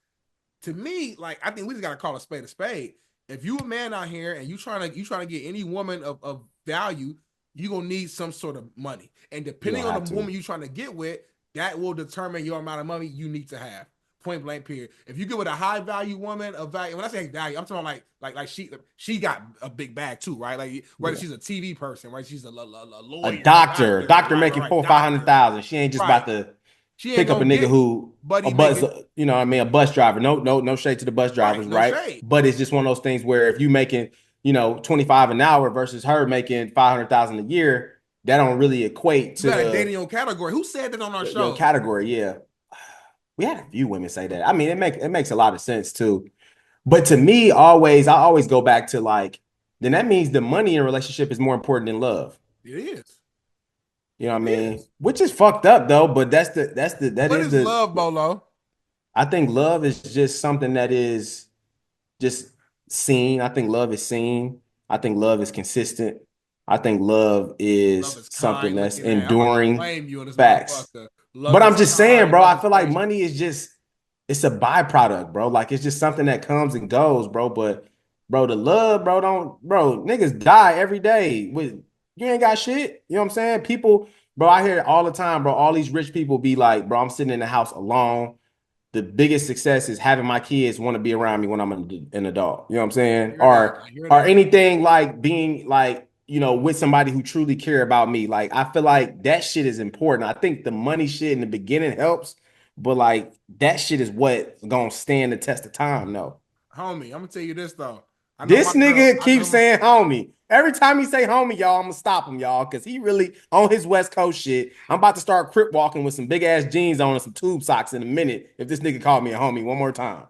[SPEAKER 1] to me, like, I think we just got to call a spade a spade. If you a man out here and you trying to get any woman of value, you're going to need some sort of money. And depending on the woman you're trying to get with, that will determine your amount of money you need to have. Point blank period. If you get with a high value woman of value, when I say value, I'm talking like she got a big bag too, right? Like whether she's a TV person, right? She's a lawyer,
[SPEAKER 3] a doctor making $400,000 or $500,000. She ain't just about to pick up a nigga who a bus, you know what I mean, a bus driver. No shade to the bus drivers, right? Shade. But it's just one of those things where if you making, you know, $25 an hour versus her making $500,000 a year, that don't really equate to
[SPEAKER 1] the dating category. Who said that on our show?
[SPEAKER 3] Category, yeah. We had a few women say that. I mean, it makes a lot of sense too. But to me, I always go back to like, then that means the money in a relationship is more important than love.
[SPEAKER 1] It is.
[SPEAKER 3] You know what I mean? Which is fucked up though, but what is
[SPEAKER 1] love, Bolo?
[SPEAKER 3] I think love is just something that is just seen. I think love is seen. I think love is consistent. I think love is something that's enduring facts. But I'm just saying, bro, I feel like money is it's a byproduct, bro. Like, it's just something that comes and goes, bro. But, bro, the love, bro, niggas die every day. You ain't got shit. You know what I'm saying? People, bro, I hear it all the time, bro. All these rich people be like, bro, I'm sitting in the house alone. the biggest success is having my kids want to be around me when I'm an adult. You know what I'm saying?
[SPEAKER 1] I hear
[SPEAKER 3] Or
[SPEAKER 1] that.
[SPEAKER 3] anything like being like, you know, with somebody who truly care about me. Like I feel like that shit is important. I think the money shit in the beginning helps, but like that shit is what gonna stand the test of time, though.
[SPEAKER 1] Homie, I'm gonna tell you this though. I know my
[SPEAKER 3] This
[SPEAKER 1] girl.
[SPEAKER 3] nigga keeps saying homie. Every time he say homie, y'all, I'm gonna stop him, y'all, because he really on his West Coast shit. I'm about to start crip walking with some big ass jeans on and some tube socks in a minute if this nigga called me a homie one more time.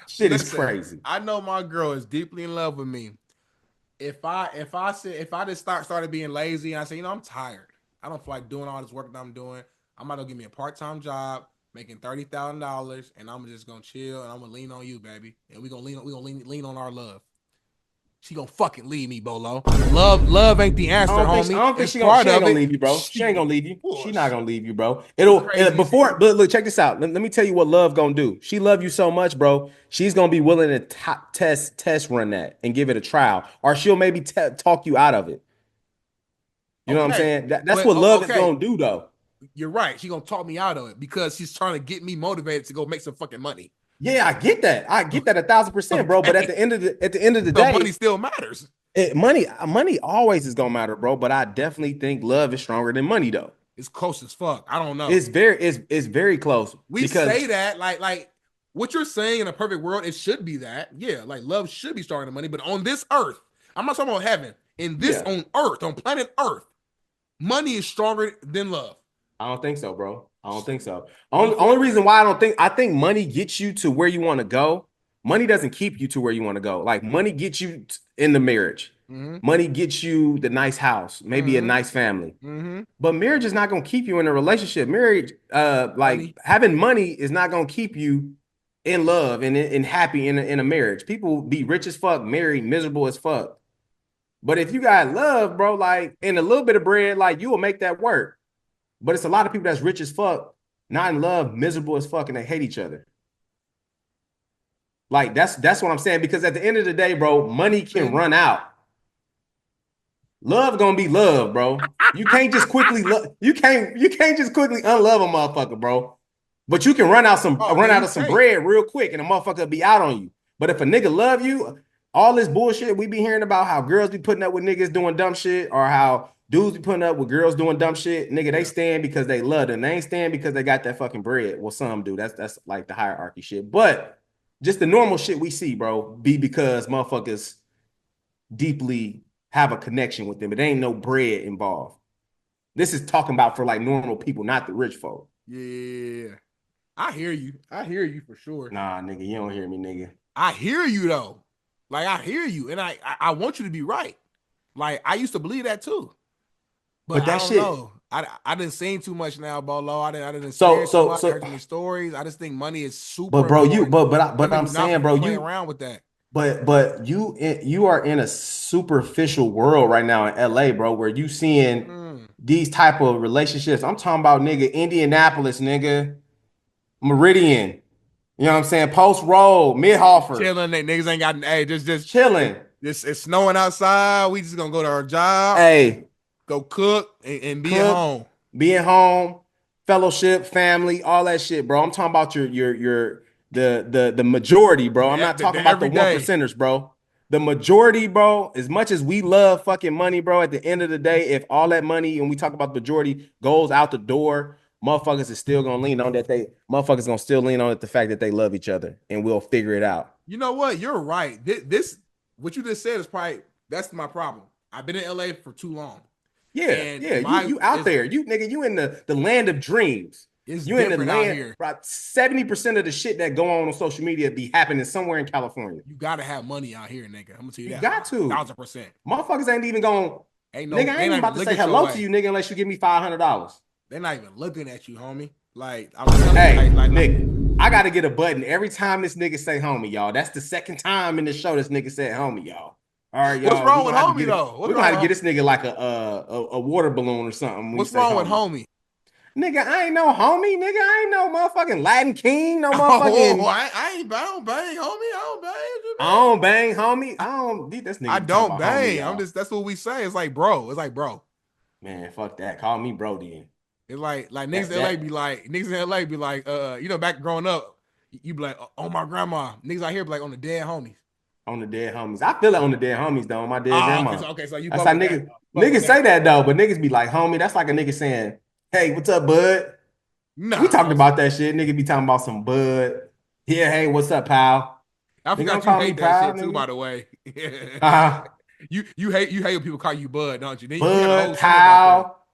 [SPEAKER 3] Shit is crazy.
[SPEAKER 1] I know my girl is deeply in love with me. If I just started being lazy and I say, you know, I'm tired. I don't feel like doing all this work that I'm doing. I'm about to give me a part-time job, making $30,000, and I'm just gonna chill and I'm gonna lean on you, baby. And we're gonna lean on our love. She gonna fucking leave me, Bolo. Love ain't the answer, homie.
[SPEAKER 3] I don't think
[SPEAKER 1] it's
[SPEAKER 3] she
[SPEAKER 1] part
[SPEAKER 3] ain't
[SPEAKER 1] of
[SPEAKER 3] gonna
[SPEAKER 1] it.
[SPEAKER 3] leave you, bro. She ain't gonna leave you. She not gonna leave you, bro.
[SPEAKER 1] Crazy
[SPEAKER 3] But look, check this out. Let me tell you what love gonna do. She love you so much, bro. She's gonna be willing to test run that and give it a trial, or she'll maybe talk you out of it. You know what I'm saying? That's what love is gonna do, though.
[SPEAKER 1] You're right. She's gonna talk me out of it because she's trying to get me motivated to go make some fucking money.
[SPEAKER 3] Yeah, I get that. I get that 1,000%, bro. But at the end of the day,
[SPEAKER 1] money still matters.
[SPEAKER 3] Money always is gonna matter, bro. But I definitely think love is stronger than money, though.
[SPEAKER 1] It's close as fuck. I don't know.
[SPEAKER 3] It's very close.
[SPEAKER 1] We say that like what you're saying in a perfect world, it should be that. Yeah, like love should be stronger than money. But on this earth, I'm not talking about heaven. In this on Earth, on planet Earth, money is stronger than love.
[SPEAKER 3] I don't think so, bro. I don't think so. Only reason why I think money gets you to where you want to go. Money doesn't keep you to where you want to go. Like money gets you in the marriage. Money gets you the nice house, maybe a nice family. But marriage is not going to keep you in a relationship. Marriage, having money is not going to keep you in love and happy in a marriage. People be rich as fuck, married, miserable as fuck. But if you got love, bro, like and a little bit of bread, like you will make that work. But it's a lot of people that's rich as fuck, not in love, miserable as fuck, and they hate each other. Like that's what I'm saying. Because at the end of the day, bro, money can run out. Love gonna be love, bro. You can't just quickly you can't just quickly unlove a motherfucker, bro. But you can run out of some bread real quick, and a motherfucker will be out on you. But if a nigga love you, all this bullshit we be hearing about how girls be putting up with niggas doing dumb shit, or how dudes be putting up with girls doing dumb shit, nigga, they stand because they love them. They ain't stand because they got that fucking bread. Well, some do. That's like the hierarchy shit. But just the normal shit we see, bro, be because motherfuckers deeply have a connection with them. It ain't no bread involved. This is talking about for like normal people, not the rich folk.
[SPEAKER 1] Yeah. I hear you. I hear you for sure.
[SPEAKER 3] Nah, nigga, you don't hear me, nigga.
[SPEAKER 1] I hear you though. Like I hear you, and I want you to be right. Like I used to believe that too. But that I don't know. I didn't sing too much now, Bolo. I didn't say too much. Heard any stories. I just think money is super.
[SPEAKER 3] But bro,
[SPEAKER 1] important.
[SPEAKER 3] but I'm saying, bro, you
[SPEAKER 1] around with that.
[SPEAKER 3] But you are in a superficial world right now in LA, bro, where you seeing these type of relationships. I'm talking about nigga Indianapolis, nigga Meridian. You know what I'm saying? Post Road, Mid-Hoffer.
[SPEAKER 1] Chilling, niggas ain't got just
[SPEAKER 3] chilling.
[SPEAKER 1] It's snowing outside. We just gonna go to our job.
[SPEAKER 3] Hey,
[SPEAKER 1] go cook and be at home.
[SPEAKER 3] Being home, fellowship, family, all that shit, bro. I'm talking about the majority, bro. I'm not talking about the 1%ers, bro. The majority, bro, as much as we love fucking money, bro, at the end of the day, if all that money, and we talk about the majority, goes out the door, motherfuckers is still gonna lean on that. Motherfuckers gonna still lean on it, the fact that they love each other, and we'll figure it out.
[SPEAKER 1] You know what? You're right. This what you just said is probably that's my problem. I've been in LA for too long.
[SPEAKER 3] Yeah, you out there. You nigga, you in the land of dreams. You in the land here. About 70% of the shit that go on social media be happening somewhere in California.
[SPEAKER 1] You gotta have money out here, nigga. I'm gonna tell you that.
[SPEAKER 3] You got to.
[SPEAKER 1] 1,000%.
[SPEAKER 3] Motherfuckers ain't even going. Nigga, I ain't even about to say hello to you, nigga, unless you give me $500.
[SPEAKER 1] They're not even looking at you, homie. Like,
[SPEAKER 3] I'm telling you, nigga, I gotta get a button every time this nigga say homie, y'all. That's the second time in the show this nigga said homie, y'all. All right, y'all.
[SPEAKER 1] What's wrong with homie though?
[SPEAKER 3] We're gonna have to get this nigga like a water balloon or something.
[SPEAKER 1] What's wrong with homie?
[SPEAKER 3] Nigga, I ain't no homie. Nigga, I ain't no motherfucking Latin king. No motherfucking.
[SPEAKER 1] I don't bang, homie.
[SPEAKER 3] I don't bang, homie. I don't. This nigga.
[SPEAKER 1] I don't bang. Homie, I'm just. That's what we say. It's like bro. It's like bro.
[SPEAKER 3] Man, fuck that. Call me bro then.
[SPEAKER 1] It's like niggas in LA be like, you know, back growing up, You be like, oh my grandma. Niggas out here be like on the dead homies.
[SPEAKER 3] On the dead homies. I feel it on the dead homies though, on my dead grandma.
[SPEAKER 1] Okay, so you
[SPEAKER 3] that's how niggas say that though, but niggas be like, homie, that's like a nigga saying, hey, what's up, bud?
[SPEAKER 1] Nah,
[SPEAKER 3] we talked about that shit. Nigga be talking about some bud. Yeah, hey, what's up, pal?
[SPEAKER 1] I forgot you hate that shit too, by the way. You hate when people call you bud, don't you? Then
[SPEAKER 3] bud,
[SPEAKER 1] you got a whole
[SPEAKER 3] pal.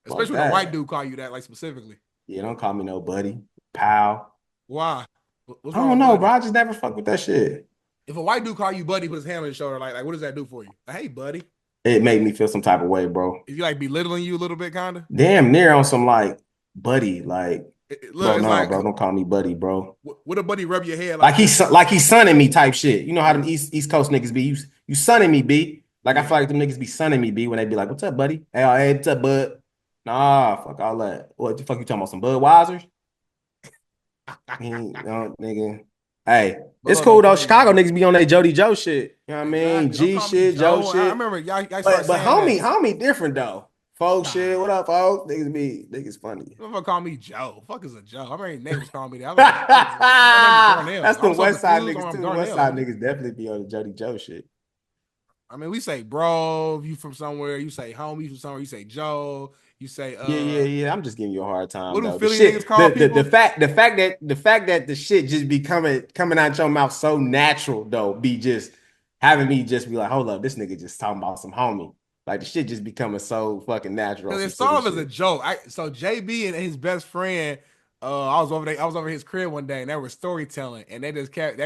[SPEAKER 1] Especially when a white dude call you that, like specifically.
[SPEAKER 3] Yeah, don't call me no buddy, pal.
[SPEAKER 1] Why?
[SPEAKER 3] What's wrong? I don't know, bro. I just never fuck with that shit.
[SPEAKER 1] If a white dude call you buddy, put his hand on your shoulder, like what does that do for you? Like, hey, buddy.
[SPEAKER 3] It made me feel some type of way, bro.
[SPEAKER 1] Is he like belittling you a little bit, kind of?
[SPEAKER 3] Damn near on some like buddy, like.
[SPEAKER 1] Look,
[SPEAKER 3] bro, bro, don't call me buddy, bro.
[SPEAKER 1] What a buddy rub your head
[SPEAKER 3] like he's sunning me type shit. You know how them East Coast niggas be. You sunning me, B. Like I feel like them niggas be sunning me, B, when they be like, "What's up, buddy? Hey, what's up, bud?" Nah, fuck all that. What the fuck you talking about? Some Budweisers? Nigga. Hey, it's cool though. Chicago niggas be on their Jody Joe shit. You know what I mean? G shit, Joe shit. I
[SPEAKER 1] remember y'all
[SPEAKER 3] but homie different though. Folks shit, what up, folks? Niggas funny.
[SPEAKER 1] Motherfucker call me Joe. Fuck is a Joe. I mean, neighbors call me that.
[SPEAKER 3] That's the West Side niggas too. West Side niggas definitely be on the Jody Joe shit.
[SPEAKER 1] I mean, we say bro, if you from somewhere, you say homie from somewhere, you say Joe, you say
[SPEAKER 3] yeah. I'm just giving you a hard time.
[SPEAKER 1] What do Philly niggas call people?
[SPEAKER 3] The fact that the shit just be coming out your mouth so natural though, be just having me just be like, hold up, this nigga just talking about some homie. Like the shit just becoming so fucking natural.
[SPEAKER 1] It's sort of as a joke. So JB and his best friend, I was over his crib one day and they were storytelling and they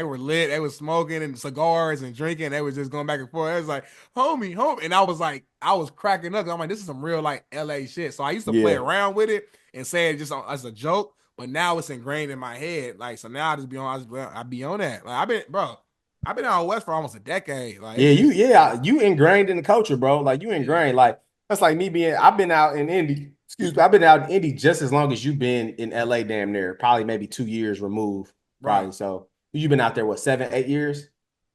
[SPEAKER 1] were lit, they were smoking and cigars and drinking. They was just going back and forth. It was like, homie. And I was cracking up. I'm like, this is some real like LA shit. So I used to play around with it and say it just as a joke, but now it's ingrained in my head. Like, so now I just be on that. Like I've been out west for almost a decade. Like
[SPEAKER 3] you ingrained in the culture, bro. Like you ingrained. Like that's like me I've been out in Indy. Excuse me, I've been out in Indy just as long as you've been in LA, damn near. Probably maybe 2 years removed. Probably. Right. So you've been out there, what, 7, 8 years?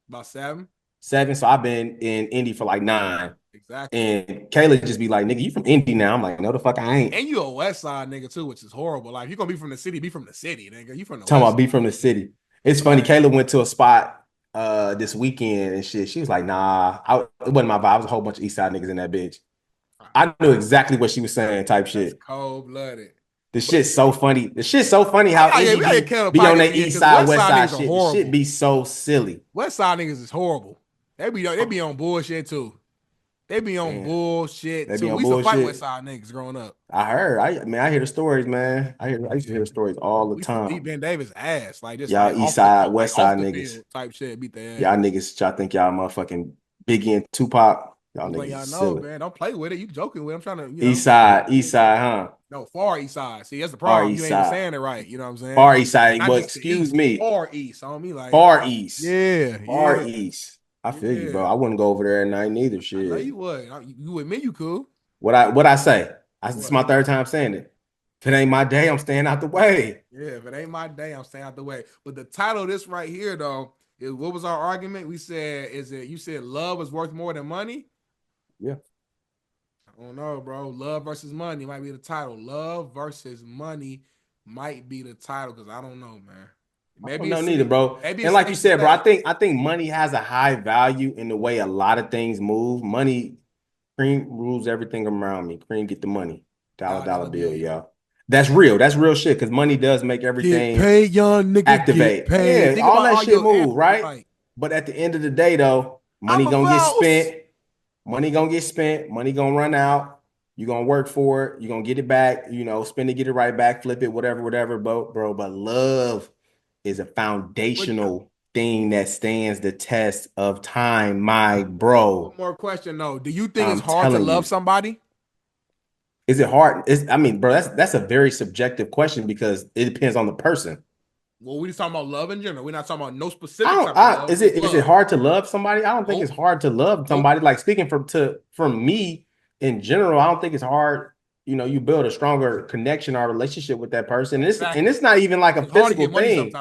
[SPEAKER 1] About 7.
[SPEAKER 3] 7. So I've been in Indy for like 9.
[SPEAKER 1] Exactly.
[SPEAKER 3] And Kayla just be like, nigga, you from Indy now? I'm like, no, the fuck I ain't.
[SPEAKER 1] And you a West Side nigga too, which is horrible. Like, if you're gonna be from the city, be from the city, nigga. You from the
[SPEAKER 3] Talking about be from the city. It's funny. Kayla went to a spot this weekend and shit. She was like, nah, it wasn't my vibe. I was a whole bunch of East Side niggas in that bitch. I knew exactly what she was saying, type shit.
[SPEAKER 1] That's cold-blooded.
[SPEAKER 3] The shit's so funny. The shit's so funny how Indy be on that East Side, West Side shit. The shit be so silly.
[SPEAKER 1] West Side niggas is horrible. They be on bullshit too. They be on bullshit too. We used to fight West Side niggas growing up.
[SPEAKER 3] I heard. I hear the stories, man. I used to hear the stories all the time.
[SPEAKER 1] Beat Ben Davis ass, like just
[SPEAKER 3] y'all East Side, West Side niggas
[SPEAKER 1] type shit. Beat their ass.
[SPEAKER 3] Y'all niggas, y'all think y'all motherfucking Biggie and Tupac. Y'all niggas,
[SPEAKER 1] y'all know,
[SPEAKER 3] silly.
[SPEAKER 1] Man. Don't play with it. You joking with it. I'm trying to.
[SPEAKER 3] East Side, huh?
[SPEAKER 1] No, far East Side. See, that's the problem. You ain't even saying it right. You know what I'm saying?
[SPEAKER 3] Far East Side. Well, excuse me.
[SPEAKER 1] Far East on me, like
[SPEAKER 3] Far East.
[SPEAKER 1] Yeah.
[SPEAKER 3] Far East. I feel you, bro. I wouldn't go over there at night neither. Shit.
[SPEAKER 1] I know you would. You with me? You cool?
[SPEAKER 3] What I say? This is my third time saying it. If it ain't my day, I'm staying out the way.
[SPEAKER 1] Yeah, if it ain't my day, I'm staying out the way. But the title of this right here, though, is what was our argument? We said, you said love is worth more than money?
[SPEAKER 3] Yeah.
[SPEAKER 1] I don't know, bro. Love versus money might be the title. Love versus money might be the title because I don't know, man.
[SPEAKER 3] Maybe no neither, bro. And like you said, bro, I think money has a high value in the way a lot of things move. Money, Cream rules everything around me. Cream get the money. Dollar bill, y'all. That's real. That's real shit. Because money does make everything
[SPEAKER 1] get paid, young nigga.
[SPEAKER 3] Activate. Yeah, all that shit move, right? But at the end of the day, though, money gonna get spent. Money gonna get spent. Money gonna run out. You're gonna work for it. You're gonna get it back. Spend it, get it right back, flip it, whatever, bro. But love is a foundational thing that stands the test of time, my bro.
[SPEAKER 1] One more question though. Do you think it's hard to love somebody?
[SPEAKER 3] Is it hard? Bro, that's a very subjective question because it depends on the person.
[SPEAKER 1] Well, we just talking about love in general. We're not talking about no specific type of love.
[SPEAKER 3] Is it hard to love somebody? I don't think it's hard to love somebody. Like speaking from me in general, I don't think it's hard. You build a stronger connection or relationship with that person. And it's not even like a physical thing.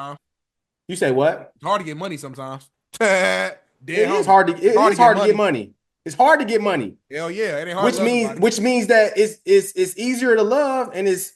[SPEAKER 3] You say what?
[SPEAKER 1] It's hard to get money sometimes.
[SPEAKER 3] It is hard to get money. It's hard to get money.
[SPEAKER 1] Hell yeah, it ain't hard.
[SPEAKER 3] Which means that it's easier to love and it's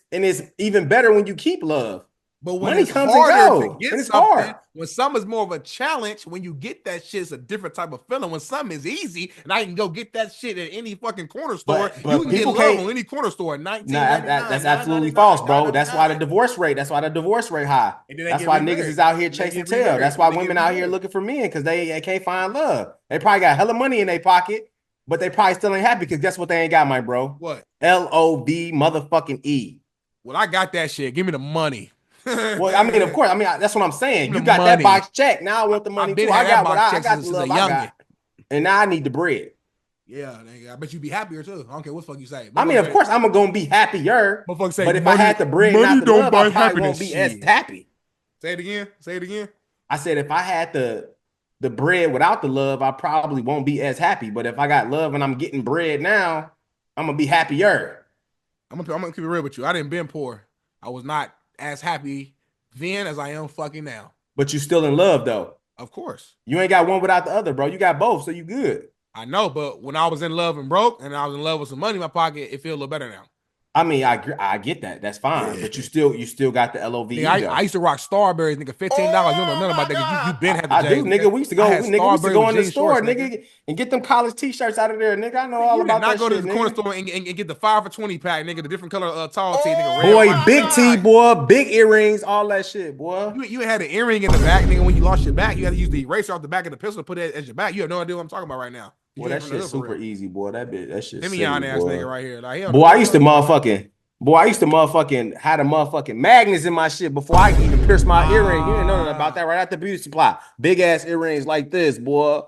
[SPEAKER 3] even better when you keep love.
[SPEAKER 1] But when
[SPEAKER 3] money
[SPEAKER 1] it's
[SPEAKER 3] comes and
[SPEAKER 1] harder to
[SPEAKER 3] goes,
[SPEAKER 1] get
[SPEAKER 3] and it's
[SPEAKER 1] something,
[SPEAKER 3] hard.
[SPEAKER 1] when something's more of a challenge, when you get that shit, it's a different type of feeling. When something is easy and I can go get that shit at any fucking corner store,
[SPEAKER 3] But
[SPEAKER 1] you can get
[SPEAKER 3] people
[SPEAKER 1] love
[SPEAKER 3] can't.
[SPEAKER 1] on any corner store.
[SPEAKER 3] Nah, that's absolutely
[SPEAKER 1] $19.99,
[SPEAKER 3] false,
[SPEAKER 1] $9.99,
[SPEAKER 3] bro. That's why the
[SPEAKER 1] $9.99.
[SPEAKER 3] divorce rate. That's why the divorce rate high.
[SPEAKER 1] And then they
[SPEAKER 3] That's
[SPEAKER 1] get
[SPEAKER 3] why niggas
[SPEAKER 1] remarried.
[SPEAKER 3] is out here
[SPEAKER 1] And they
[SPEAKER 3] chasing
[SPEAKER 1] get
[SPEAKER 3] tail.
[SPEAKER 1] remarried.
[SPEAKER 3] That's why
[SPEAKER 1] And they get
[SPEAKER 3] women out here
[SPEAKER 1] remarried.
[SPEAKER 3] looking for men because they can't find love. They probably got hella money in their pocket, but they probably still ain't happy because guess what they ain't got, my bro?
[SPEAKER 1] What?
[SPEAKER 3] LOV motherfucking E.
[SPEAKER 1] Well, I got that shit. Give me the money.
[SPEAKER 3] Well, I mean, of course. I mean, that's what I'm saying. You
[SPEAKER 1] The
[SPEAKER 3] got that
[SPEAKER 1] money.
[SPEAKER 3] box checked. Now I want the money
[SPEAKER 1] been
[SPEAKER 3] too.
[SPEAKER 1] had
[SPEAKER 3] I
[SPEAKER 1] that
[SPEAKER 3] got what
[SPEAKER 1] box
[SPEAKER 3] I
[SPEAKER 1] checked
[SPEAKER 3] got the
[SPEAKER 1] since a
[SPEAKER 3] love I
[SPEAKER 1] youngin'.
[SPEAKER 3] got. And now I need the bread.
[SPEAKER 1] Yeah, nigga. I bet you be happier too. I don't care what the fuck you say.
[SPEAKER 3] I mean, of course, I'm gonna be happier.
[SPEAKER 1] Motherfucker say,
[SPEAKER 3] But if I had the bread,
[SPEAKER 1] money
[SPEAKER 3] not the
[SPEAKER 1] don't
[SPEAKER 3] love,
[SPEAKER 1] buy
[SPEAKER 3] I probably
[SPEAKER 1] happiness.
[SPEAKER 3] won't be as
[SPEAKER 1] Shit.
[SPEAKER 3] happy.
[SPEAKER 1] Say it again. Say it again.
[SPEAKER 3] I said if I had the bread without the love, I probably won't be as happy. But if I got love and I'm getting bread now, I'm gonna be happier.
[SPEAKER 1] I'm gonna keep it real with you. I didn't been poor. I was not as happy then as I am fucking now.
[SPEAKER 3] But you still in love though.
[SPEAKER 1] Of course.
[SPEAKER 3] You ain't got one without the other, bro. You got both, so you good.
[SPEAKER 1] I know, but when I was in love and broke and I was in love with some money in my pocket, it feel a little better now.
[SPEAKER 3] I mean, I get that. That's fine.
[SPEAKER 1] Yeah.
[SPEAKER 3] But you still got the LOVE.
[SPEAKER 1] Nigga, I used to rock Starberries, nigga, $15. You don't know nothing about that because you been had the
[SPEAKER 3] I
[SPEAKER 1] J's,
[SPEAKER 3] do, nigga. We used to go,
[SPEAKER 1] in
[SPEAKER 3] the store, nigga, and get them college t-shirts out of there, nigga. I know all about that shit,
[SPEAKER 1] go to the
[SPEAKER 3] nigga.
[SPEAKER 1] corner store and get the 5 for $20 pack, nigga, the different color tall tee, nigga.
[SPEAKER 3] Boy, big tee, boy, big earrings, all that shit, boy.
[SPEAKER 1] You had an earring in the back, nigga. When you lost your back, you had to use the eraser off the back of the pistol to put it as your back. You have no idea what I'm talking about right now.
[SPEAKER 3] Boy, that shit's super easy, boy. That shit.
[SPEAKER 1] Simeon ass nigga right here. Like,
[SPEAKER 3] boy, I used to motherfucking had a motherfucking magnets in my shit before I could even pierce my earring. You didn't know nothing about that right at the beauty supply. Big ass earrings like this, boy.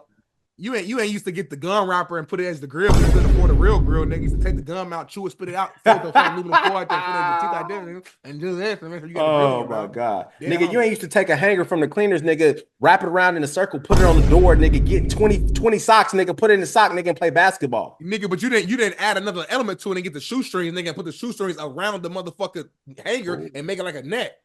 [SPEAKER 1] You ain't used to get the gum wrapper and put it as the grill. You couldn't afford a real grill, nigga. You used to take the gum out, chew it, spit it out, aluminum foil out there, put it in your teeth like this, and do this. And make sure you got the grill,
[SPEAKER 3] my god,
[SPEAKER 1] yeah,
[SPEAKER 3] nigga, you ain't used to take a hanger from the cleaners, nigga, wrap it around in a circle, put it on the door, nigga, get 20 socks, nigga, put it in the sock, nigga, and play basketball,
[SPEAKER 1] nigga. But you didn't add another element to it and get the shoestrings, nigga, and put the shoestrings around the motherfucker hanger and make it like a net.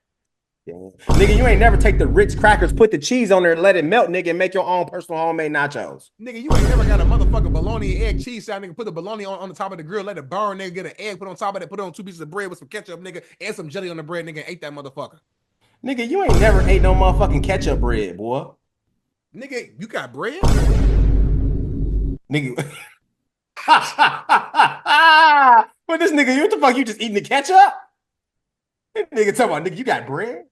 [SPEAKER 3] Yeah. Nigga, you ain't never take the Ritz crackers, put the cheese on there, and let it melt, nigga, and make your own personal homemade nachos.
[SPEAKER 1] Nigga, you ain't never got a motherfucking bologna and egg cheese salad, nigga. Put the bologna on the top of the grill, let it burn, nigga. Get an egg, put on top of it, put it on 2 pieces of bread with some ketchup, nigga, and some jelly on the bread, nigga, and ate that motherfucker.
[SPEAKER 3] Nigga, you ain't never ate no motherfucking ketchup bread, boy.
[SPEAKER 1] Nigga, you got bread?
[SPEAKER 3] Nigga. But this nigga, what the fuck? You just eating the ketchup? This nigga talking about, nigga, you got bread?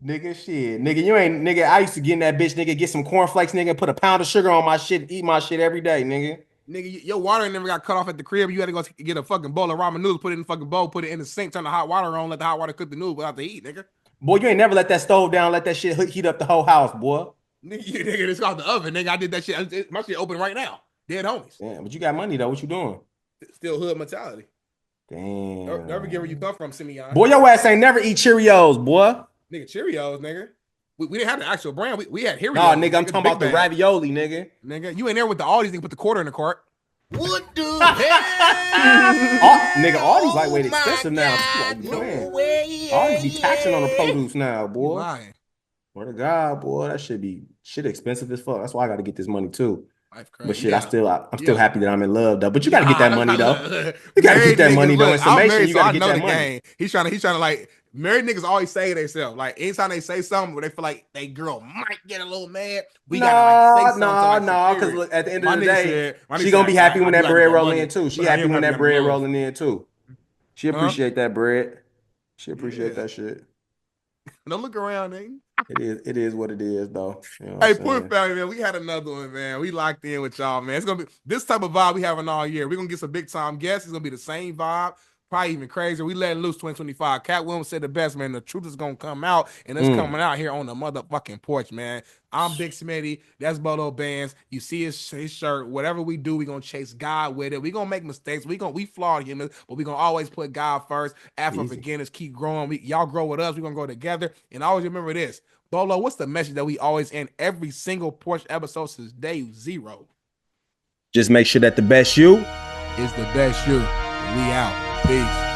[SPEAKER 3] Nigga, shit. Nigga, you ain't, nigga, I used to get in that bitch, nigga, get some cornflakes, nigga, put a pound of sugar on my shit, eat my shit every day, nigga.
[SPEAKER 1] Nigga, your water never got cut off at the crib. You had to go get a fucking bowl of ramen noodles, put it in the fucking bowl, put it in the sink, turn the hot water on, let the hot water cook the noodles without the heat, nigga.
[SPEAKER 3] Boy, you ain't never let that stove down, let that shit heat up the whole house, boy.
[SPEAKER 1] Nigga, it's called the oven, nigga. I did that shit. My shit open right now. Dead homies.
[SPEAKER 3] Yeah, but you got money, though. What you doing?
[SPEAKER 1] Still hood mentality.
[SPEAKER 3] Damn.
[SPEAKER 1] Never get where you come from, Simeon.
[SPEAKER 3] Boy, your ass ain't never eat Cheerios, boy.
[SPEAKER 1] Nigga, Cheerios, nigga. We didn't have the actual brand. We had Cheerios.
[SPEAKER 3] Nah, nigga, I'm talking about the ravioli, nigga.
[SPEAKER 1] Nigga, you ain't there with the Aldi's nigga, put the quarter in the cart.
[SPEAKER 4] What the hell?
[SPEAKER 3] Nigga, Aldi's lightweight expensive now. Aldi's be taxing on the produce now, boy.
[SPEAKER 1] You lying.
[SPEAKER 3] Swear to God, boy, that should be shit expensive as fuck. That's why I got to get this money too.
[SPEAKER 1] Life crazy.
[SPEAKER 3] But shit, I'm still happy that I'm in love though. But you got to get that money though. You got to
[SPEAKER 1] Married
[SPEAKER 3] get that money
[SPEAKER 1] niggas,
[SPEAKER 3] though.
[SPEAKER 1] look,
[SPEAKER 3] In summation,
[SPEAKER 1] married,
[SPEAKER 3] you got to
[SPEAKER 1] so
[SPEAKER 3] get
[SPEAKER 1] I know
[SPEAKER 3] that
[SPEAKER 1] the
[SPEAKER 3] money.
[SPEAKER 1] game. He's trying to like married niggas always say themselves. Like anytime they say something where they feel like they girl might get a little mad, we gotta like say something.
[SPEAKER 3] No, because
[SPEAKER 1] look,
[SPEAKER 3] at the end of the day, she gonna be happy when that bread rolling in too. She happy when that bread rolling in too. She appreciate that bread. She appreciate that shit.
[SPEAKER 1] Don't look around, nigga.
[SPEAKER 3] It is what it is, though. You know
[SPEAKER 1] hey, poor family, man. We had another one, man. We locked in with y'all, man. It's gonna be this type of vibe we having all year. We're gonna get some big time guests. It's gonna be the same vibe, probably even crazier. We letting loose 2025. Cat Williams said the best, man. The truth is gonna come out, and it's coming out here on the motherfucking porch, man. I'm Big Smitty. That's Bolo Bands. You see his shirt. Whatever we do, we gonna chase God with it. We gonna make mistakes. We flawed humans, but we gonna always put God first. After beginners, keep growing. Y'all grow with us. We gonna grow together. And always remember this, Bolo. What's the message that we always end every single Porch episode since day 0?
[SPEAKER 3] Just make sure that the best you
[SPEAKER 1] is the best you. We out. Peace.